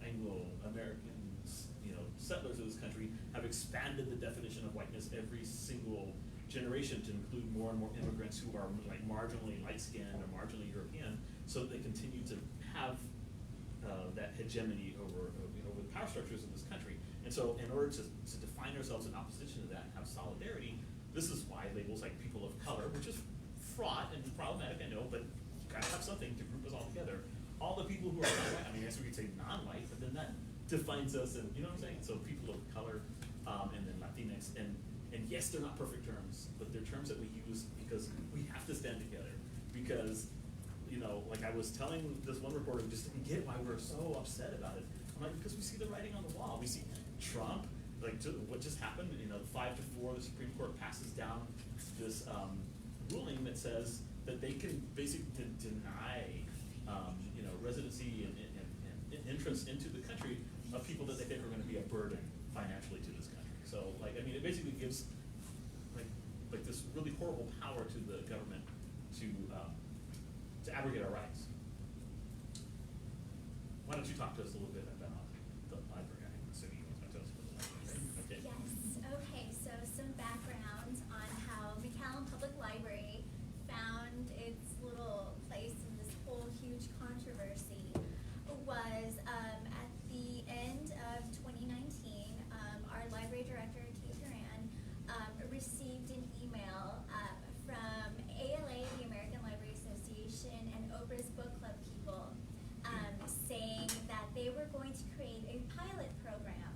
Anglo-Americans, settlers of this country have expanded the definition of whiteness every single generation to include more and more immigrants who are like marginally light-skinned or marginally European, so that they continue to have that hegemony over the power structures in this country. And so in order to define ourselves in opposition to that and have solidarity, this is why labels like people of color, which is fraught and problematic, I know, but you gotta have something to group us all together. All the people who are non-white, I mean, I guess we could say non-white, but then that defines us, and you know what I'm saying? So people of color, and then Latinx, and yes, they're not perfect terms, but they're terms that we use because we have to stand together. Because, you know, like I was telling this one reporter who just didn't get why we're so upset about it. I'm like, because we see the writing on the wall. We see Trump, like what just happened, 5-4, the Supreme Court passes down this ruling that says that they can basically deny, residency and entrance into the country of people that they think are going to be a burden financially to this country. So, it basically gives like this really horrible power to the government to abrogate our rights. Why don't you talk to us a little bit about the library? I'm assuming you want to talk to us about the library. Okay. Yes, okay, so some background on how McAllen Public Library found its little place in this whole huge controversy was at the end of 2019, our library director, Kate Duran, received an email from ALA, the American Library Association, and Oprah's book club people saying that they were going to create a pilot program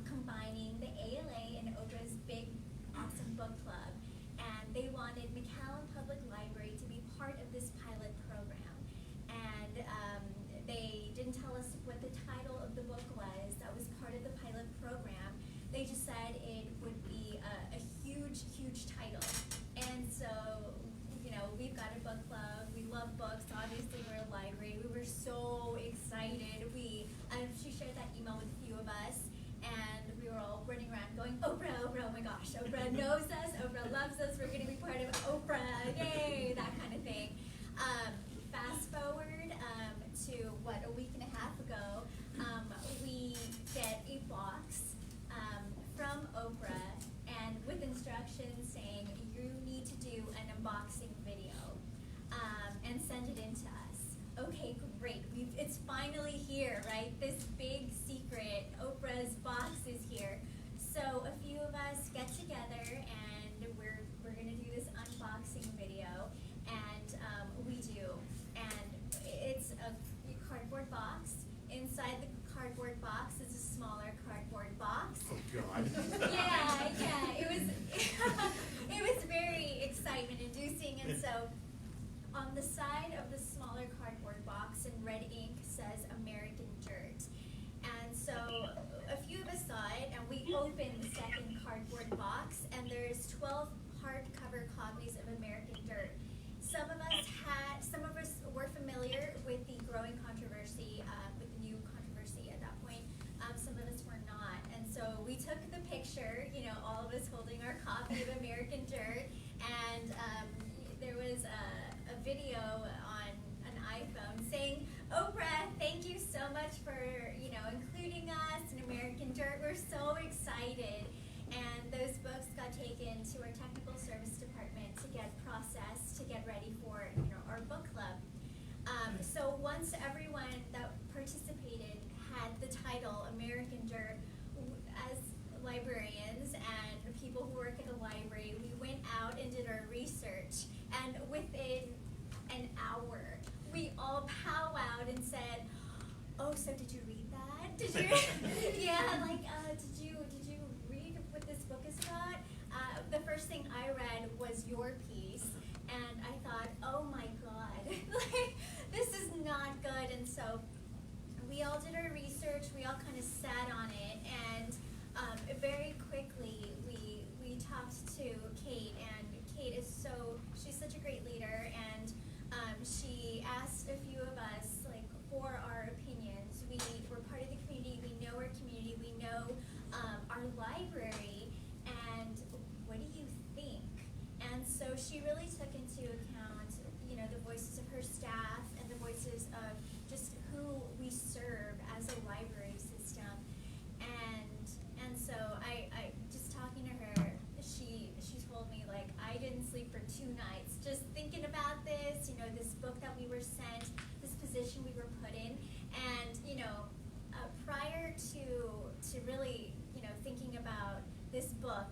combining the ALA and Oprah's big, awesome book club. And they wanted McAllen Public Library to be part of this pilot program. And they didn't tell us what the title of the book was that was part of the pilot program. They just said it would be a huge, huge title. And so, we've got a book club. We love books. Obviously, we're a library. We were so excited. She shared that email with a few of us, and we were all running around going, Oprah, Oprah, oh my gosh, Oprah knows us, Oprah loves us, we're going to be part of Oprah, yay, that kind of thing. Fast forward to, a week and a half ago, we get a box from Oprah, and with instructions saying you need to do an unboxing video and send it in to us. Okay, great. It's finally here, right? This big secret, Oprah's box is here. So a few of us get together and we're gonna do this unboxing video, and we do. And it's a cardboard box. Inside the cardboard box is a smaller cardboard box. Oh God. Yeah. It was very excitement-inducing, and so on the side of the smaller cardboard box in red ink says American Dirt. And so a few of us saw it, and we opened the second cardboard box, and there's 12 hardcover copies of American Dirt. Some of us were familiar with the growing controversy, with the new controversy at that point. Some of us were not. And so we took the picture, all of us holding our copy of American Dirt, and there was a video on an iPhone saying, Oprah, thank you so much for, including us in American Dirt. We're so excited. And those books got taken to our technical service department to get processed, to get ready for, our book club. So once everyone that participated had the title American Dirt, as librarians and people who work at a library, we went out and did our research, and within an hour, we all powwowed and said, oh, so did you read that? Did you, did you read what this book is about? The first thing I read was your piece, and I thought, oh my God, this is not good. And so we all did our research, we all kind of sat on it, and very quickly we talked to Kate, and Kate she's such a great leader, and she asked a few of us for our opinions. We're part of the community, we know our community, we know our library, and what do you think? And so she really took into account, the voices of her staff and the voices of just who we serve as a library system. And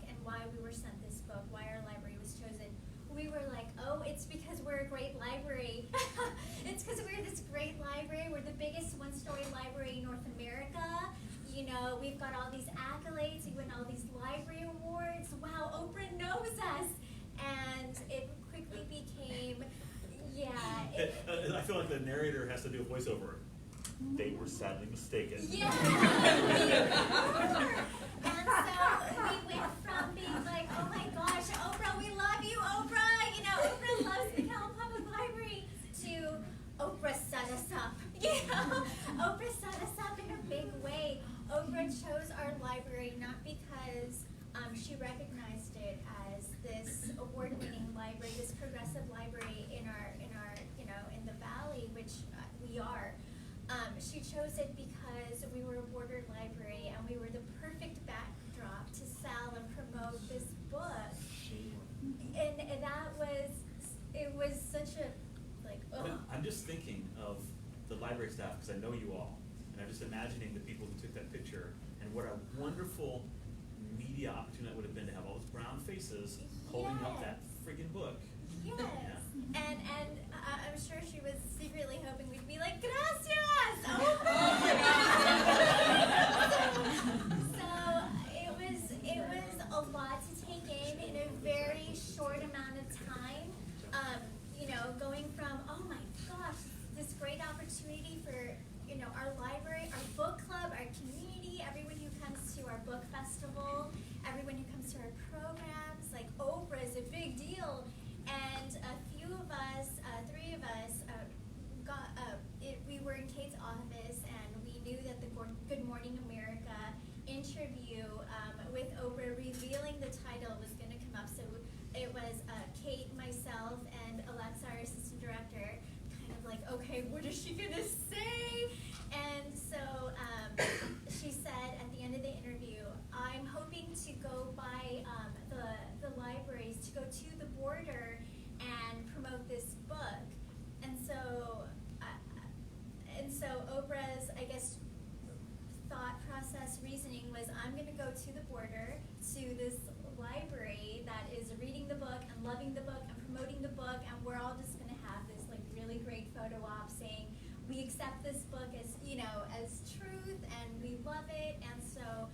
and why we were sent this book, why our library was chosen, we were like, oh, it's because we're a great library. It's because we're this great library. We're the biggest one-story library in North America. You know, we've got all these accolades. We win all these library awards. Wow, Oprah knows us. And it quickly became, I feel like the narrator has to do a voiceover. They were sadly mistaken. Yeah. And so we went from being like, oh my gosh, Oprah, we love you, Oprah. You know, Oprah loves the McAllen Public Library, to Oprah set us up. You know, Oprah set us up in a big way. Oprah chose our library not because she recognized it as this award-winning library, this progressive library in our in the valley, which we are. She chose it because we were a border library and we were the perfect backdrop to sell and promote this book. And it was such a, like, ugh. I'm just thinking of the library staff, because I know you all, and I'm just imagining the people who took that picture, and what a wonderful media opportunity that would have been to have all those brown faces holding up that friggin' book. Yes. Yeah. And I'm sure she was secretly hoping we'd be like, gracias! Oh So it was a lot to take in a very short amount of time. You know, going from, oh my gosh, this great opportunity for, you know, our library, our book club, our community, everyone who comes to our book festival, everyone who comes to our programs, like Oprah is a big deal. And a few of us, three of us, we were in Kate's office, and we knew that the Good Morning America interview with Oprah revealing the title was going to come up. So it was Kate, myself, and Alexa, our assistant director, kind of like, okay, what is she going to say? And so she said at the end of the interview, I'm hoping to go by the libraries, to go to the border and promote this book. And so Oprah's, I guess, thought process reasoning was, I'm going to go to the border, to this library that is reading the book and loving the book and promoting the book, and we're all just going to have this like really great photo op saying we accept this book as, you know, as truth and we love it. And so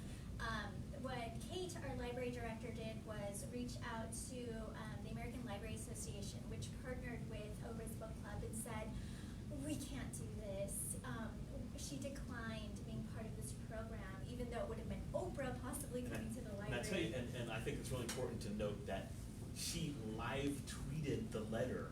what Kate, our library director, did was reach out to the American Library Association, which partnered with Oprah's book club, and said, we can't do this. She declined being part of this program, even though it would have been Oprah possibly coming to the library. And I tell you, and I think it's really important to note that she live tweeted the letter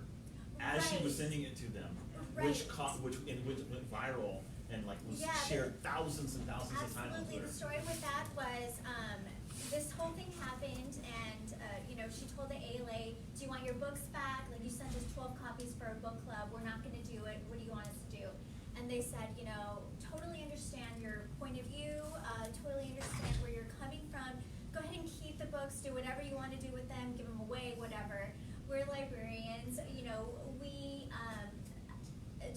as she was sending it to them, which went viral and like was shared thousands and thousands of times on Twitter. Absolutely. The story with that was this whole thing happened, and you know, she told the ALA, do you want your books back? Like, you sent us 12 copies for our book club. We're not going to do it. What do you want us to do? And they said, you know, totally understand your point of view, totally understand where you're coming from. Go ahead and keep the books, do whatever you want to do with them, give them away, whatever. We're librarians, you know, we,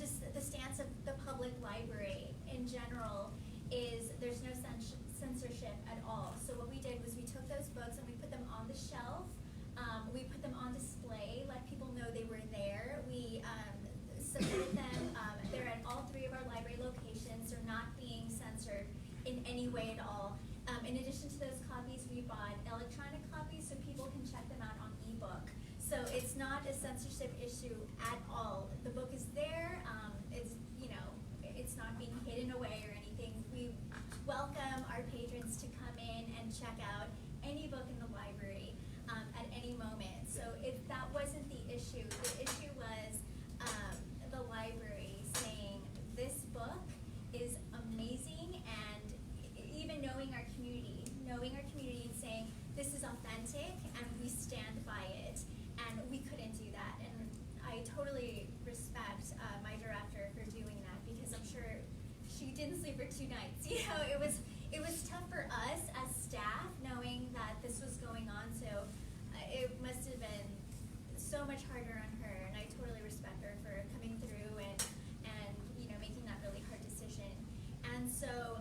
just the stance of the public library in general is there's no censorship at all. So what we did was we took those books and we put them on the shelf. We put them on display, let people know they were there. We submitted them. They're at all three of our library locations. They're not being censored in any way at all. In addition to those copies, we bought electronic copies so people can check them out on ebook. So it's not a censorship issue at all. The book is there. It's, you know, it's not being hidden away or anything. We welcome our patrons to come in and check out any book in the library at any moment. So if that wasn't the issue was the library saying this book is amazing, and even knowing our community and saying this is authentic and we stand by it, and we couldn't do that. And I totally respect my director for doing that, because I'm sure she didn't sleep for 2 nights. You know, it was tough for us as staff knowing that this was going on. So it must have been so much harder on her, and I totally respect her for coming through and you know, making that really hard decision. And so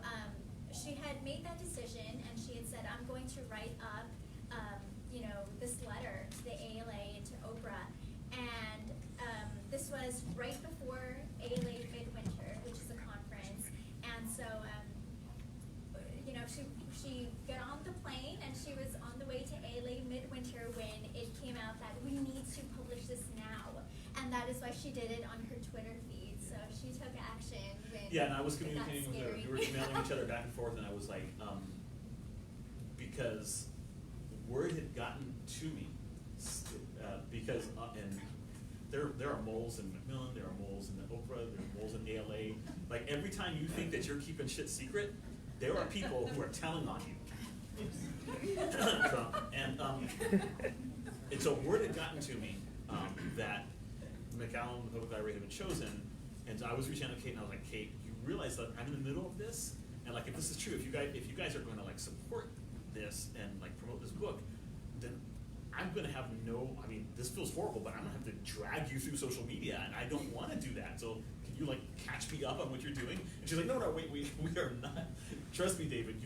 she had made that decision, and she had said, I'm going to write up that is why she did it on her Twitter feed. So she took action when Yeah, and I was it got communicating with her. scary. We were emailing each other back and forth, and I was like, because word had gotten to me, because and there are moles in Macmillan, there are moles in the Oprah, there are moles in ALA. Like every time you think that you're keeping shit secret, there are people who are telling on you. Trump. And so word had gotten to me that McAllen Public Library had been chosen, and so I was reaching out to Kate, and I was like, Kate, you realize that I'm in the middle of this, and like if this is true, if you guys are going to like support this and like promote this book, then I'm gonna have I mean, this feels horrible, but I'm gonna have to drag you through social media, and I don't wanna do that, so can you like catch me up on what you're doing? And she's like, no, wait, we are not, trust me, David,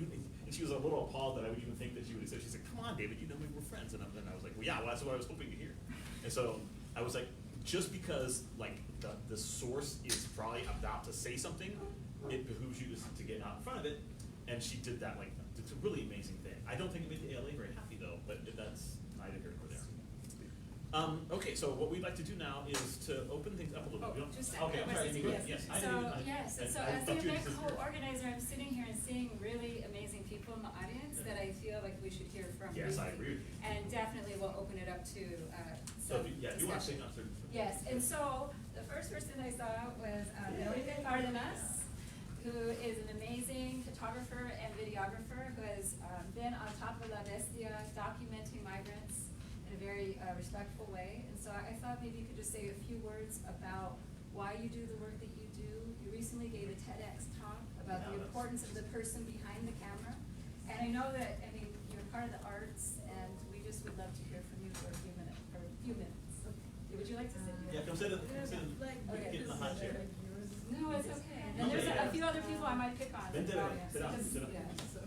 and she was a little appalled that I would even think that she would accept. She's like, come on, David, you know we were friends, and I was like, well, yeah, well, that's what I was hoping to hear. And so I was like, just because like the source is probably about to say something, it behooves you to get out in front of it, and she did that. Like, it's a really amazing thing. I don't think it made the ALA very happy though, but that's neither here nor there. Okay, so what we'd like to do now is to open things up a little bit. Just Okay, I'm sorry. yes. I So, didn't- yes, so I as thought the you event just- co-organizer, I'm sitting here and seeing really amazing people in the audience that I feel like we should hear from. Yes, I briefly. agree with you. And definitely we'll open it up to So some if you want to say discussion. something. Yes, and so the first person I saw was Gloria Anzaldúa, who is an amazing photographer and videographer who has been on top of La Bestia documenting migrants in a very respectful way. And so I thought maybe you could just say a few words about why you do the work that you do. You recently gave a TEDx talk about the importance of the person behind the camera. And I know that, I mean, you're part of the arts, and we just would love to hear from you for a few minutes. So, would you like to sit here? Yeah, come sit get in the hot chair. No, it's okay. And there's a few other people I might pick on in the audience. Sit down, because- sit down. yeah, so.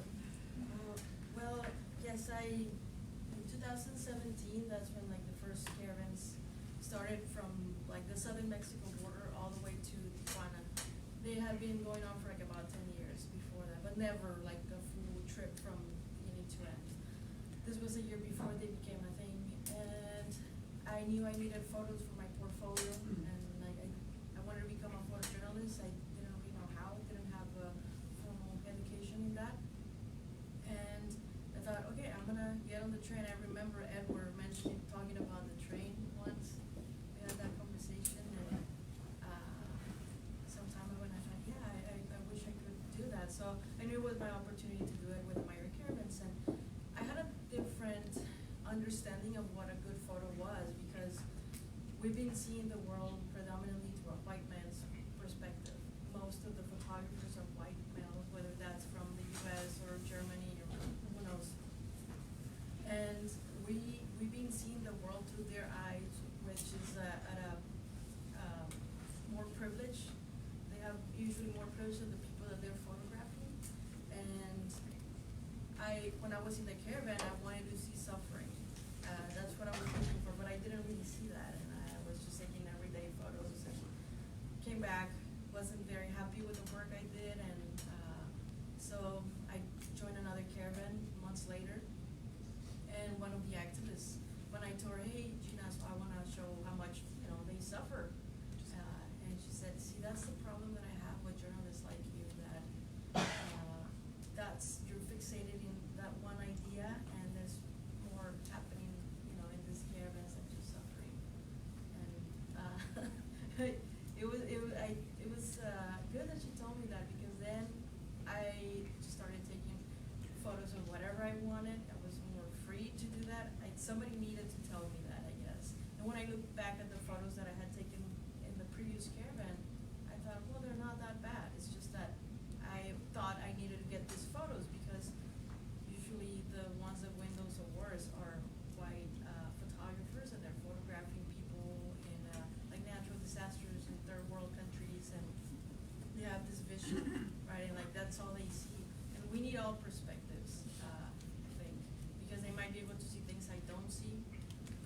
Well, yes, in 2017, that's when like the first caravans started from like the southern Mexico border all the way to Tijuana. They had been going on for like about 10 years before that, but never like a full trip from beginning to end. This was a year before they became a thing, and I knew I needed photos for my portfolio, and like I wanted to become a photojournalist. I didn't really know how, didn't have a formal education in that. And I thought, okay, I'm gonna get on the train. I remember Edward talking about the train once. We had that conversation, and some time ago, and I thought, yeah, I wish I could do that. So I knew it was my opportunity to do it with my caravans, and I had a different understanding of what a good photo was, because we've been seeing the world predominantly through a white man's perspective. Most of the photographers are white males, whether that's from the US or Germany or who knows. And we've been seeing the world through their eyes, which is at a more privilege. They have usually more privilege than the people that they're photographing. And when I was in the caravan, I wanted to see suffering. That's what I was looking for, but I didn't really see that, and I was just taking everyday photos and came back, wasn't very happy with the work I did, and so I joined another caravan months later, and one of the activists, when I told her, hey, Gina, so I want to show how much they suffer, and she said, see, that's the problem that I have with journalists like you, that you're fixated in that one idea, and there's more happening, in these caravans than just suffering. And it was good that she told me that, because then I just started taking photos of whatever I wanted. I was more free to do that. Somebody needed to tell me that, I guess. And when I look back at the photos that I had taken in the previous caravan, I thought, well, they're not that bad. It's just that I thought I needed to get these photos, because usually the ones that win those awards are white photographers, and they're photographing people in like natural disasters in third world countries, and they have this vision, right? And like that's all they see. And we need all perspectives, I think, because they might be able to see things I don't see,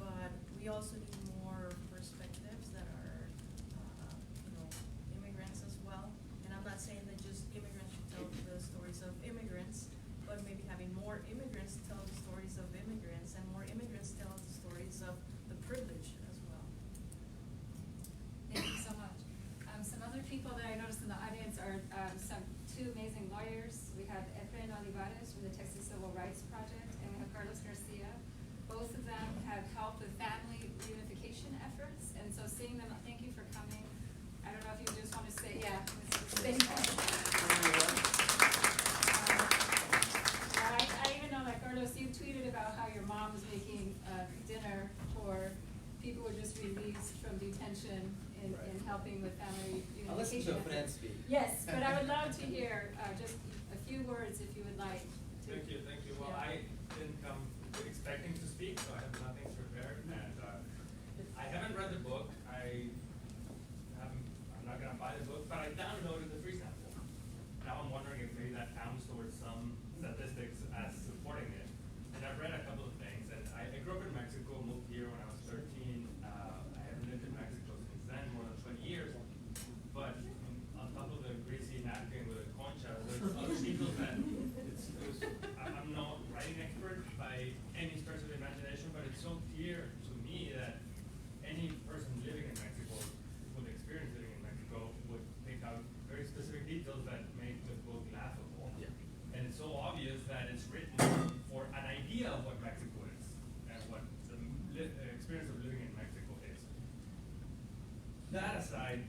but we also need more perspectives help with family reunification efforts. And so seeing them, thank you for coming. I don't know if you just want to say, yeah. Thank you. I even know that, Carlos, you tweeted about how your mom was making dinner for people who were just released from detention in helping with family reunification. I'll listen to a friend speak. Yes, but I would love to hear just a few words if you would like to. Thank you. Well, Yeah. I didn't come expecting to speak, so I have nothing prepared, and I haven't read the book. I'm not gonna buy the book, but I downloaded the free sample. Now I'm wondering if maybe that counts towards some statistics as supporting it. And I've read a couple of things, and I grew up in Mexico, moved here when I was 13. I haven't lived in Mexico since then, more than 20 years. But on top of the greasy napkin with a concha, there's other people that I'm no writing expert by any stretch of the imagination, but it's so clear to me that any person living in Mexico, with experience living in Mexico, would pick out very specific details that make the book laughable. Yeah. And it's so obvious that it's written for an idea of what Mexico is and what the experience of living in Mexico is. That aside,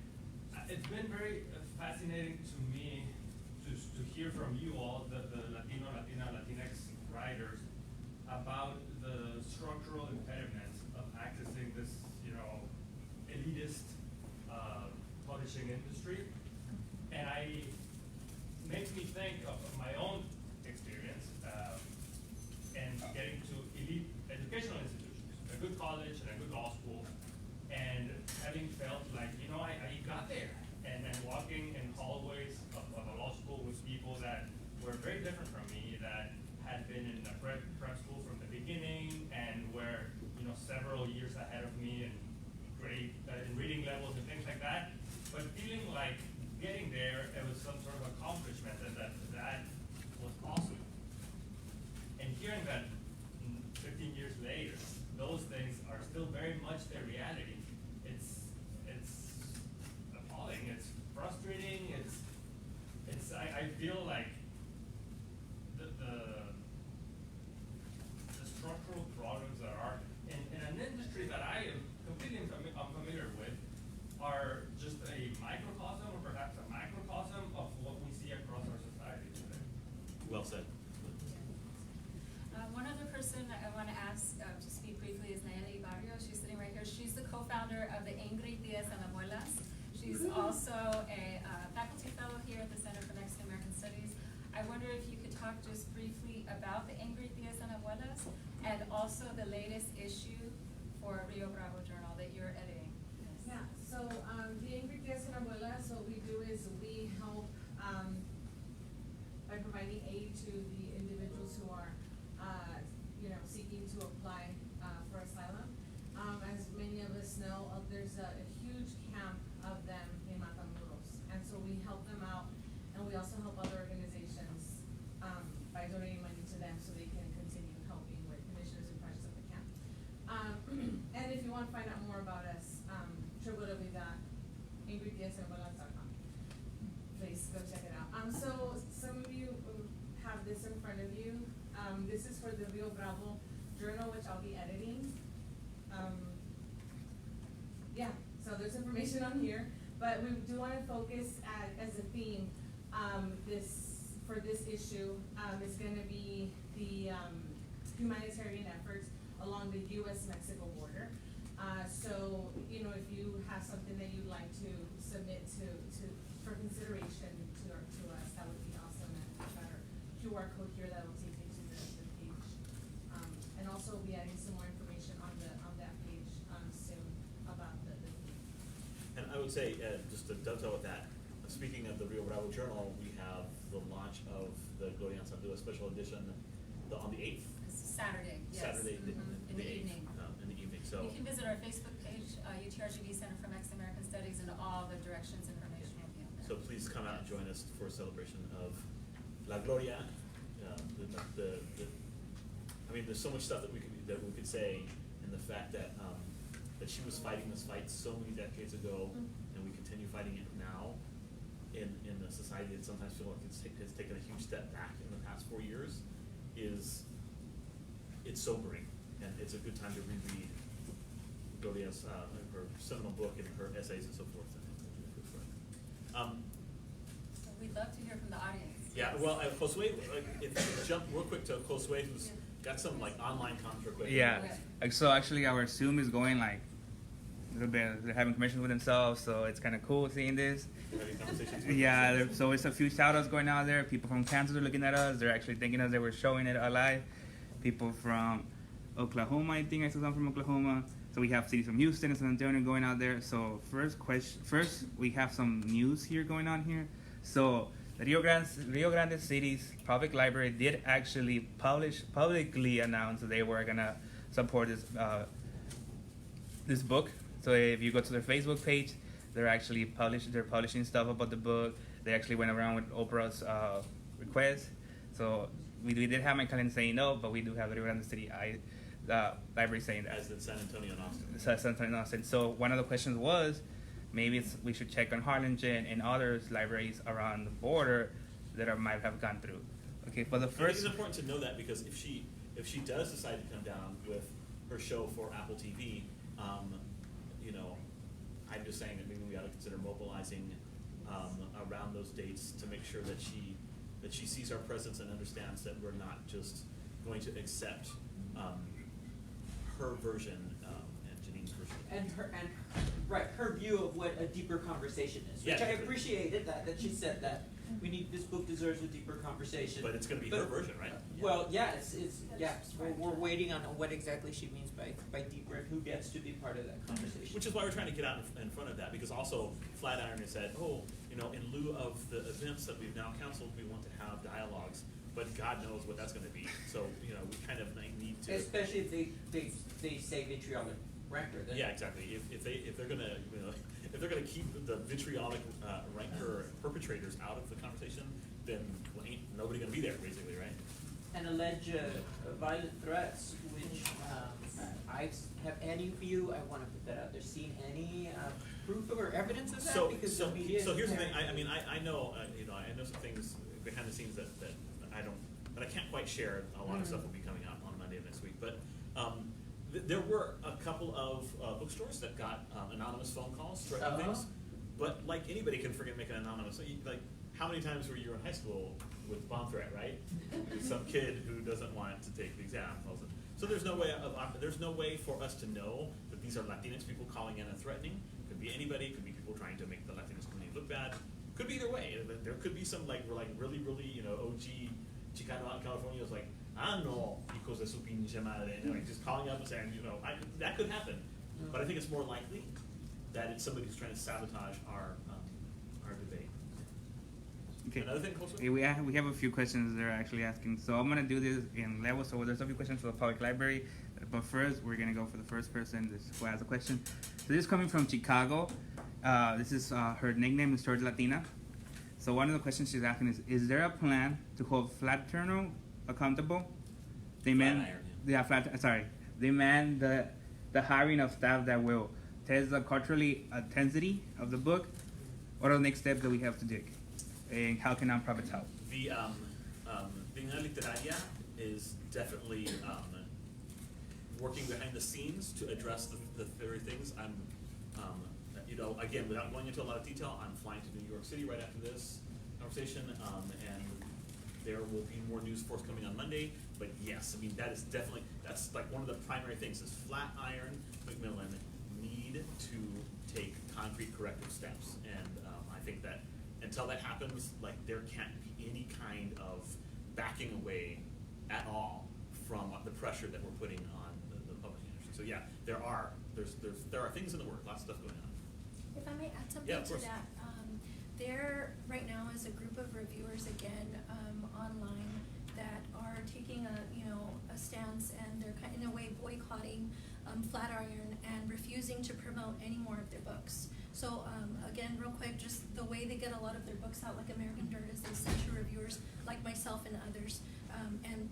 it's been very fascinating to me to hear from you all, the Latinx writers, about the structural impediments of accessing this, elitist publishing industry. And makes me think of my own experience and getting to elite educational institutions, a good college and a good law school, and having felt like, I got there, and walking in hallways of a law school with people that were very different from me, that had been in a prep school from the beginning, and were, several years ahead of me in reading levels and things like that, but feeling like getting there, it was some sort of accomplishment, and that was awesome. And hearing that 15 years later, those things are still very much their reality. It's appalling. It's frustrating. I feel like the structural problems that are in an industry that I am completely unfamiliar with are just a microcosm, or perhaps a macrocosm, of what we see across our society today. Well said. One other person I want to ask to speak briefly is Nayeli Barrio. She's sitting right here. She's the co-founder of the Ingrid Diaz and Abuelas. She's also a faculty fellow here at the Center for Mexican American Studies. I wonder if you could talk just briefly about the Ingrid Diaz and Abuelas, and also the latest issue for Rio Bravo Journal that you're editing. Yeah, so the Ingrid Diaz and Abuelas, what we do is we help by providing aid to the individuals who are seeking to apply for asylum. As many of us know, there's a huge camp of them in Matamoros, and so we help them out, and we also help other organizations by donating money to them so they can continue helping with initiatives and projects at the camp. And if you want to find out more about us, www.ingriddiazabuelas.com. Please go check it out. So some of you have this in front of you. This is for the Rio Bravo Journal, which I'll be editing. Yeah, so there's information on here, but we do want to focus as a theme. For this issue is going to be the humanitarian efforts along the U.S.-Mexico border. So if you have something that you'd like to submit for consideration to us, that would be awesome. And we've got our QR code here that will take you to the page. And also we'll be adding some more information on that page soon about the theme. And I would say, just to dovetail with that, speaking of the Rio Bravo Journal, we have the launch of the Gloria Anzaldúa special edition on the 8th. It's Saturday, yes. Saturday, in the 8th, evening. In the evening. So You can visit our Facebook page, UTRGV Center for Mexican American Studies, and all the directions information will be on there. So please come out and join us for a celebration of La Gloria. There's so much stuff that we could say, and the fact that she was fighting this fight so many decades ago, and we continue fighting it now in a society that sometimes feels like it's taken a huge step back in the past 4 years. It's sobering, and it's a good time to reread Gloria's her seminal book and her essays and so forth. So we'd love to hear from the audience. Yeah, well, Josue, if jump real quick to Josue, who's got some like online comments real quick. Yeah. So actually, our Zoom is going like a little bit. They're having conversations with themselves, so it's kind of cool seeing this. Having conversations with Yeah. So it's a few shout outs going out there. People from Kansas are looking at us. They're actually thanking us. They were showing it live. People from Oklahoma, I think I saw some from Oklahoma. So we have cities from Houston and San Antonio going out there. So first we have some news here going on here. So the Rio Grande City's Public Library did actually publicly announce that they were gonna support this book. So if you go to their Facebook page, they're publishing stuff about the book. They actually went around with Oprah's request. So we did have McAllen saying no, but we do have the Rio Grande City library saying that. As did San Antonio and Austin. San Antonio and Austin. So one of the questions was, maybe we should check on Harlingen and other libraries around the border that might have gone through. Okay, for the I think first. it's important to know that because if she does decide to come down with her show for Apple TV, you know, I'm just saying that maybe we ought to consider mobilizing around those dates to make sure that she sees our presence and understands that we're not just going to accept her version and Janine's version. And her view of what a deeper conversation is, which Yeah, I appreciated that she said that this book deserves a deeper conversation. But it's going to be her version, right? Well, yeah, we're waiting on what exactly she means by deeper and who gets to be part of that conversation. Which is why we're trying to get out in front of that, because also Flatiron has said, in lieu of the events that we've now counseled, we want to have dialogues, but God knows what that's going to be. So, we kind of need to. Especially if they say vitriolic rancor. Yeah, exactly. If they're gonna if they're gonna keep the vitriolic rancor perpetrators out of the conversation, then ain't nobody gonna be there, basically, right? And allege violent threats, which have any of you, I want to put that out there, seen any proof or evidence of that? So Because here's the thing. Yeah. I know I know some things behind the scenes that I can't quite share. A lot of stuff will be coming out on Monday of next week, but. There were a couple of bookstores that got anonymous phone calls threatening things, but like anybody can freaking make an anonymous. Like, how many times were you in high school with bomb threat, right? Some kid who doesn't want to take the exam. So there's no way for us to know that these are Latinx people calling in and threatening. Could be anybody. Could be people trying to make the Latinx community look bad. Could be either way. There could be some really OG Chicano out in California is like, I know, hijos de su pinche madre, just calling up and saying, that could happen. But I think it's more likely that it's somebody who's trying to sabotage our debate. Okay. Another thing, Jose? Okay, we have a few questions they're actually asking. So I'm gonna do this in levels. So there's a few questions for the public library, but first we're gonna go for the first person who has a question. So this is coming from Chicago. This is her nickname is George Latina. So one of the questions she's asking is there a plan to hold Flatiron accountable? Demand the hiring of staff that will test the culturally authenticity of the book. What are the next steps that we have to take? And how can nonprofits help? The Dignidad Literaria is definitely working behind the scenes to address the very things. I'm, again, without going into a lot of detail, I'm flying to New York City right after this conversation, and there will be more news forthcoming on Monday. But yes, that's like one of the primary things is Flatiron, Macmillan need to take concrete corrective steps, and I think that until that happens, there can't be any kind of backing away at all from the pressure that we're putting on the publishing industry. So yeah, there are things in the works, lots of stuff going on. If I may add something Yeah, of to course. that, there right now is a group of reviewers again online that are taking a stance, and they're in a way boycotting Flatiron and refusing to promote any more of their books. So again, real quick, just the way they get a lot of their books out, like American Dirt, is they censor reviewers like myself and others, and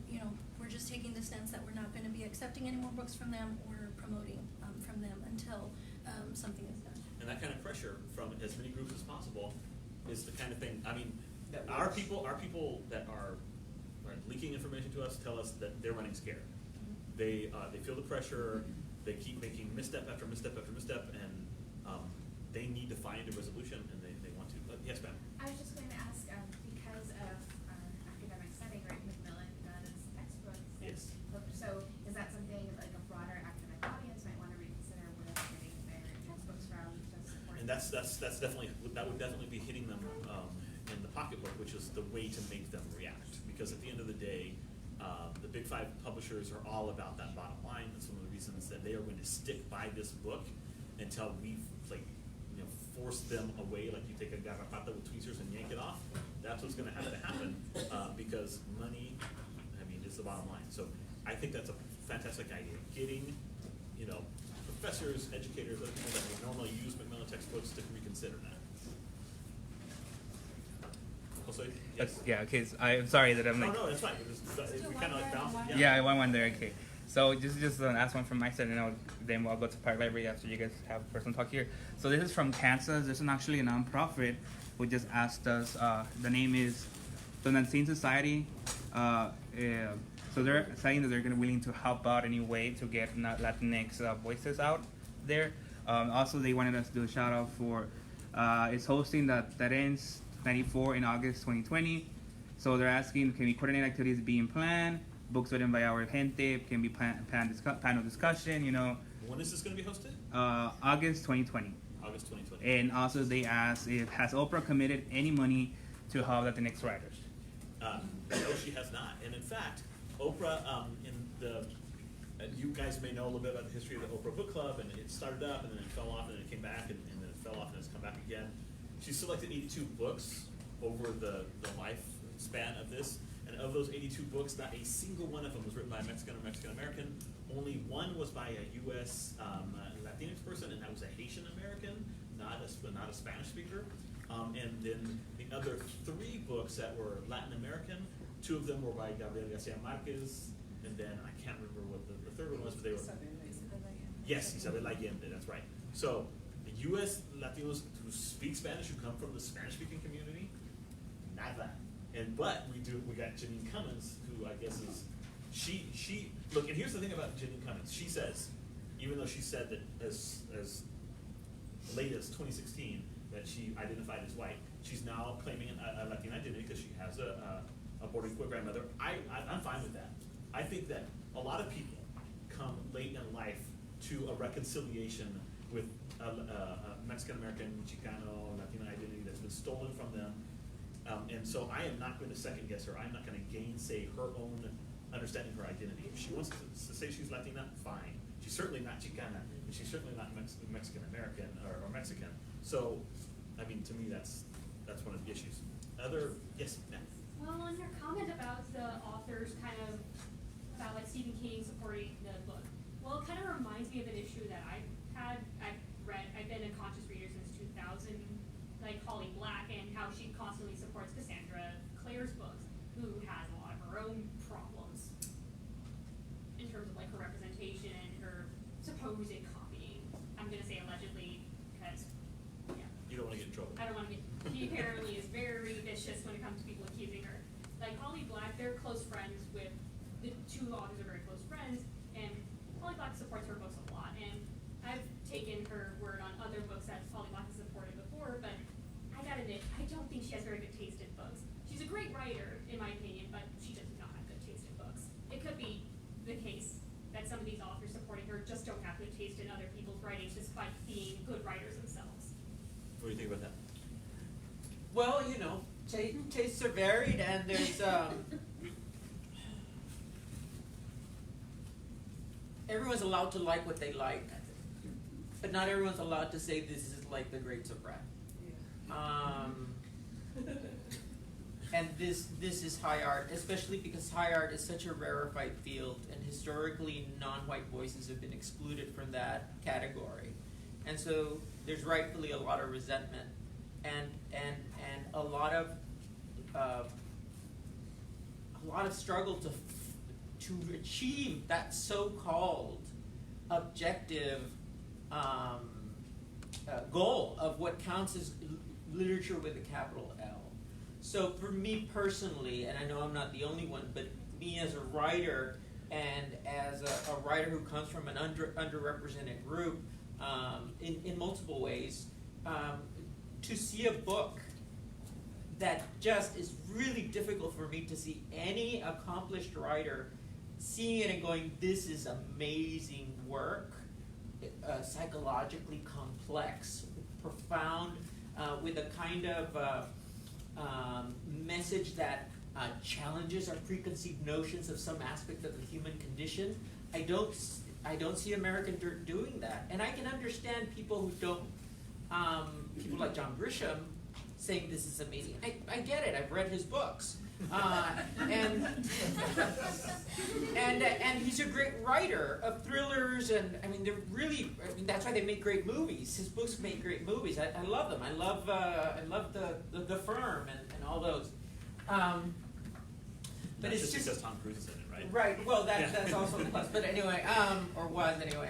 we're just taking the stance that we're not going to be accepting any more books from them or promoting from them until something is done. And that kind of pressure from as many groups as possible is the kind of thing. I mean, That our works. people that are leaking information to us tell us that they're running scared. They feel the pressure. they keep making misstep after misstep after misstep, and they need to find a resolution, and they want to. Yes, ma'am. I was just going to ask, because of our academic setting, right, Macmillan does textbooks. Yes. So is that something like a broader academic audience might want to reconsider where they're getting their textbooks from to support? And that's definitely, that would definitely be hitting them in the pocketbook, which is the way to make them react. Because at the end of the day, the big five publishers are all about that bottom line. That's one of the reasons that they are going to stick by this book until we've force them away, like you take a garrapata with tweezers and yank it off. That's what's going to have to happen because money, is the bottom line. So I think that's a fantastic idea. Getting, professors, educators, other people that would normally use Macmillan textbooks to reconsider that. Jose? Yes. Yeah. Okay. So I'm sorry that I'm like. No, that's fine. We're kind of like bouncing. Yeah, one there. Okay. So just an last one from my side, and then I'll go to Park Library after you guys have a personal talk here. So this is from Kansas. This is actually a nonprofit who just asked us. The name is the Nancy Society. So they're saying that they're willing to help out any way to get Latinx voices out there. Also, they wanted us to do a shout out for it's hosting the Terence 94 in August 2020. So they're asking, can we coordinate activities being planned? Books written by our gente, can be panel discussion, When is this going to be hosted? August 2020. August 2020. And also they asked if has Oprah committed any money to help the next writers? No, she has not. And in fact, Oprah, you guys may know a little bit about the history of the Oprah Book Club, and it started up, and then it fell off, and then it came back, and then it fell off, and it's come back again. She selected 82 books over the lifespan of this. And of those 82 books, not a single one of them was written by a Mexican or Mexican-American. Only one was by a U.S. Latinx person, and that was a Haitian-American, not a Spanish speaker. And then the other 3 books that were Latin-American, 2 of them were by Gabriel Garcia Marquez, and then I can't remember what the third one was, but they were... Yes, Isabel Allende, that's right. So the U.S. Latinos who speak Spanish, who come from the Spanish-speaking community, nada. But we got Janine Cummins, who I guess is, she look, and here's the thing about Janine Cummins. She says, even though she said that as late as 2016 that she identified as white, she's now claiming a Latina identity because she has a Puerto Rican grandmother. I'm fine with that. I think that a lot of people come late in life to a reconciliation with a Mexican-American, Chicano, Latina identity that's been stolen from them. And so I am not going to second guess her. I'm not going to gainsay her own understanding of her identity. If she wants to say she's Latina, fine. She's certainly not Chicana, and she's certainly not Mexican-American or Mexican. So, to me, that's one of the issues. Yes, ma'am. Well, on your comment about the authors about like Stephen King supporting the book, well, it kind of reminds me of an issue that I've been a conscious reader since 2000, like Holly Black, and how she constantly supports Cassandra Clare's books, who has a lot of her own problems in terms of like her representation and her supposed copying. I'm gonna say allegedly because, yeah. You don't want to get in trouble. I don't want to get. She apparently is very vicious when it comes to people accusing her. Like Holly Black, they're close friends with the 2 authors are very close friends, and Holly Black supports her books a lot. And I've taken her word on other books that Holly Black has supported before, but I gotta admit, I don't think she has very good taste in books. She's a great writer, in my opinion, but she does not have good taste in books. It could be the case that some of these authors supporting her just don't have good taste in other people's writings, despite being good writers themselves. What do you think about that? Well, tastes are varied, and there's everyone's allowed to like what they like, but not everyone's allowed to say this is like the great Sopran. And this is high art, especially because high art is such a rarefied field, and historically non-white voices have been excluded from that category, and so there's rightfully a lot of resentment and a lot of struggle to achieve that so-called objective goal of what counts as literature with a capital L. So for me personally, and I know I'm not the only one, but me as a writer, and as a writer who comes from an underrepresented group in multiple ways, to see a book that just is really difficult for me to see any accomplished writer seeing it and going, this is amazing work, psychologically complex, profound, with a kind of message that challenges our preconceived notions of some aspect of the human condition. I don't see American Dirt doing that, and I can understand people who don't. People like John Grisham saying this is amazing. I get it. I've read his books, and he's a great writer of thrillers, and I mean they're really. I mean that's why they make great movies. His books make great movies. I love them. I love the Firm and all those. But That's it's just because Tom Cruise is in it, right? right. Well, that's also the plus. But anyway, or was anyway.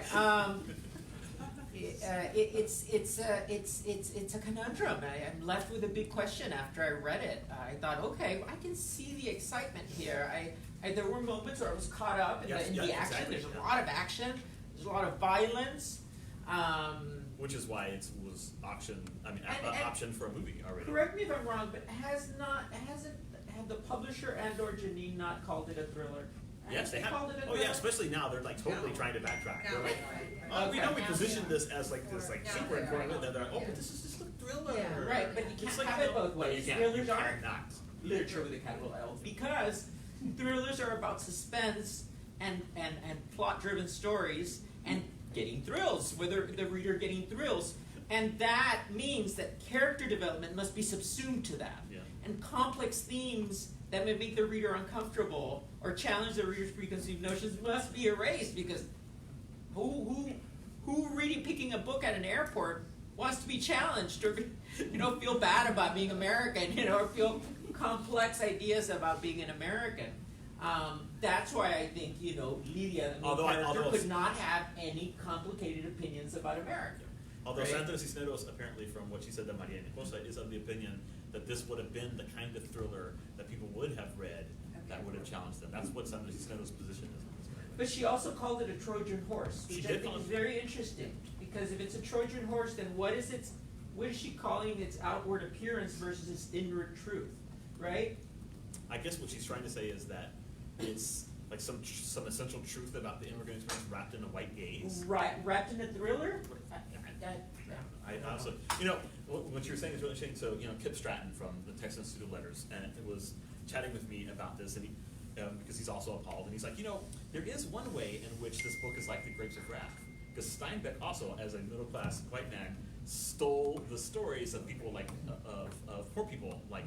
It's a conundrum. I'm left with a big question after I read it. I thought, okay, I can see the excitement here. There were moments where I was caught up in the action. Exactly. There's a lot of action. There's a lot of violence. Which is why it was option for a movie already. Correct me if I'm wrong, but hasn't the publisher and/or Janine not called it a thriller? Yes, they have. Called it a Oh yeah, thriller? especially now they're like totally trying to backtrack. They're like, we Okay. know we positioned this as like this like super important. They're like, oh, but this is just a thriller. Yeah. Right, but you It's can't like, have it both no, ways. you can't. Thrillers You aren't cannot. literature with a capital L, because thrillers are about suspense and plot-driven stories and getting thrills, whether the reader getting thrills. And that means that character development must be subsumed to that. Yeah. And complex themes that may make the reader uncomfortable or challenge the reader's preconceived notions must be erased, because who picking a book at an airport wants to be challenged or feel bad about being American, or feel complex ideas about being an American. That's why I think Lidia, the main character, could not have any complicated opinions about America. Although right? Sandra Cisneros, apparently from what she said to Maria Nicosa, is of the opinion that this would have been the kind of thriller that people would have read that would have challenged them. That's what Sandra Cisneros' position is on this. But she also called it a Trojan horse, She which I did think call is it- very interesting, because if it's a Trojan horse, then what is she calling its outward appearance versus its inward truth, right? I guess what she's trying to say is that it's like some essential truth about the immigrant experience wrapped in a white gaze. Right, wrapped in a thriller? I also, what you were saying is really interesting. So, Kip Stratton from the Texas Institute of Letters, and it was chatting with me about this, and he, because he's also appalled, and he's like, there is one way in which this book is like the Grapes of Wrath, because Steinbeck also, as a middle-class white man, stole the stories of people like of poor people like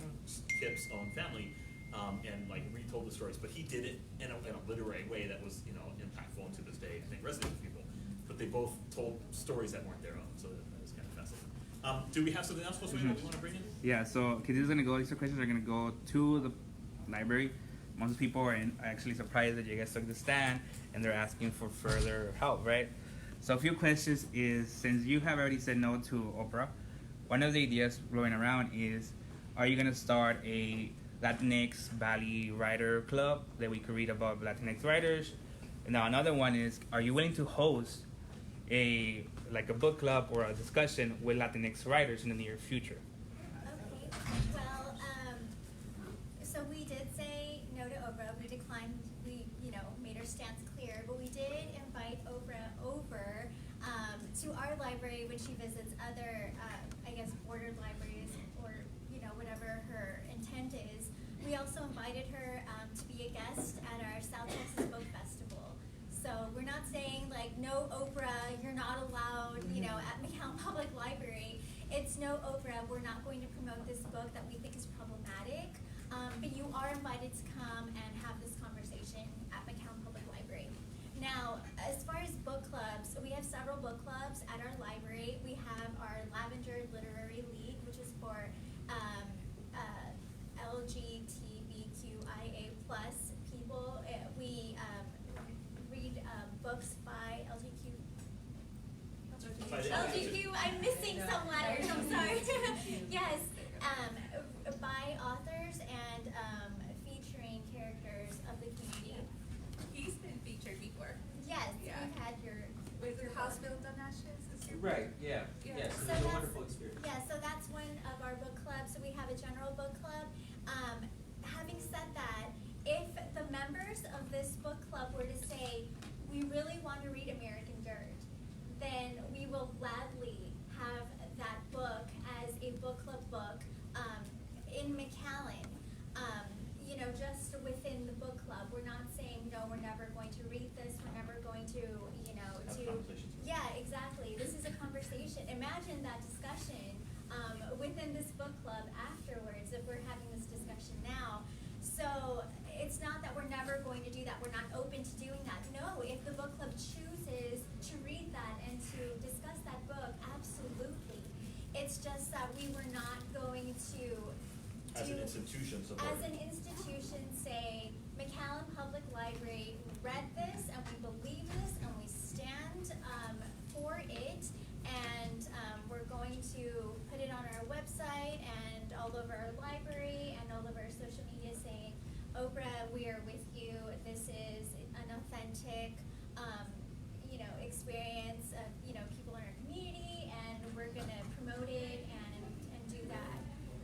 Kip's own family, and like retold the stories, but he did it in a literary way that was impactful, and to this day I think resonates with people. But they both told stories that weren't their own, so that was kind of fascinating. Do we have something else we want to bring in? Yeah, so these questions are gonna go to the library. Most people are actually surprised that you guys took the stand and they're asking for further help, right? So a few questions is, since you have already said no to Oprah, one of the ideas blowing around is, are you gonna start a Latinx Valley Writer Club that we could read about Latinx writers? And now another one is, are you willing to host a book club or a discussion with Latinx writers in the near future? Okay, well, so we did say no to Oprah. We declined, we made our stance clear, but we did invite Oprah over to our library when she visits other, bordered libraries, or, whatever her intent is. We also invited her to be a guest at our South Texas Book Festival. So we're not saying no Oprah, you're not allowed, at McAllen Public Library. It's no Oprah, we're not going to promote this book that we think is problematic. But you are invited to come and have this conversation at McAllen Public Library. Now, as far as book clubs, we have several book clubs at our library. We have our Lavender Literary League, which is for LGBTQIA+ people. We read books by LGBTQ. I'm missing some letters. I'm sorry. Yes, by authors and featuring characters of the community. He's been before. Yes, Yeah. we've had your. With the your House book. Bill donations. Is your Right, book? yeah, Yeah. yes, So it was a that's- wonderful experience. Yeah, so that's one of our book clubs. So we have a general book club. Having said that, if the members of this book club were to say, we really want to read American Dirt, then we will gladly have that book as a book club book in McAllen. You know, just within the book club. We're not saying, no, we're never going to read this, we're never going to, you know, Have conversations. Yeah, exactly. This is a conversation. Imagine that discussion within this book club afterwards if we're having this discussion now. So it's not that we're never going to do that. We're not open to doing that. No, if the book club chooses to read that and to discuss that book, absolutely. It's just that we were not going to As an institution support. as an institution say, McAllen Public Library read this and we believe this and we stand for it, and we're going to put it on our website and all over our library and all over our social media saying, Oprah, we are with you. This is an authentic you know, experience of, you know, people in our community, and we're gonna promote it and do that.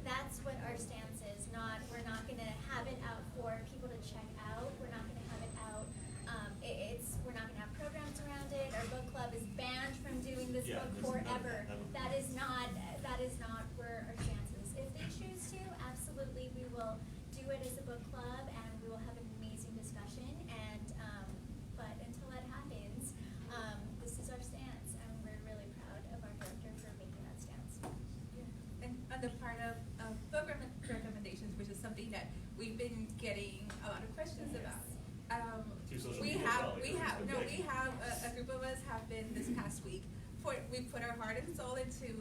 That's what our stance is. We're not gonna have it out for people to check out. We're not gonna have it out. We're not gonna have programs around it. Our book club is banned from doing this Yeah, book there's none of forever. that. That is not where our stance is. If they choose to, absolutely, we will do it as a book club, and we will have an amazing discussion. And but until that happens, this is our stance, and we're really proud of our director for making that stance. And on the part of book recommendations, which is something that we've been getting a lot of questions Yes. about. Through social We media as have, well, we because have, it's no, been we big. have, a group of us have been this past week, we put our heart and soul into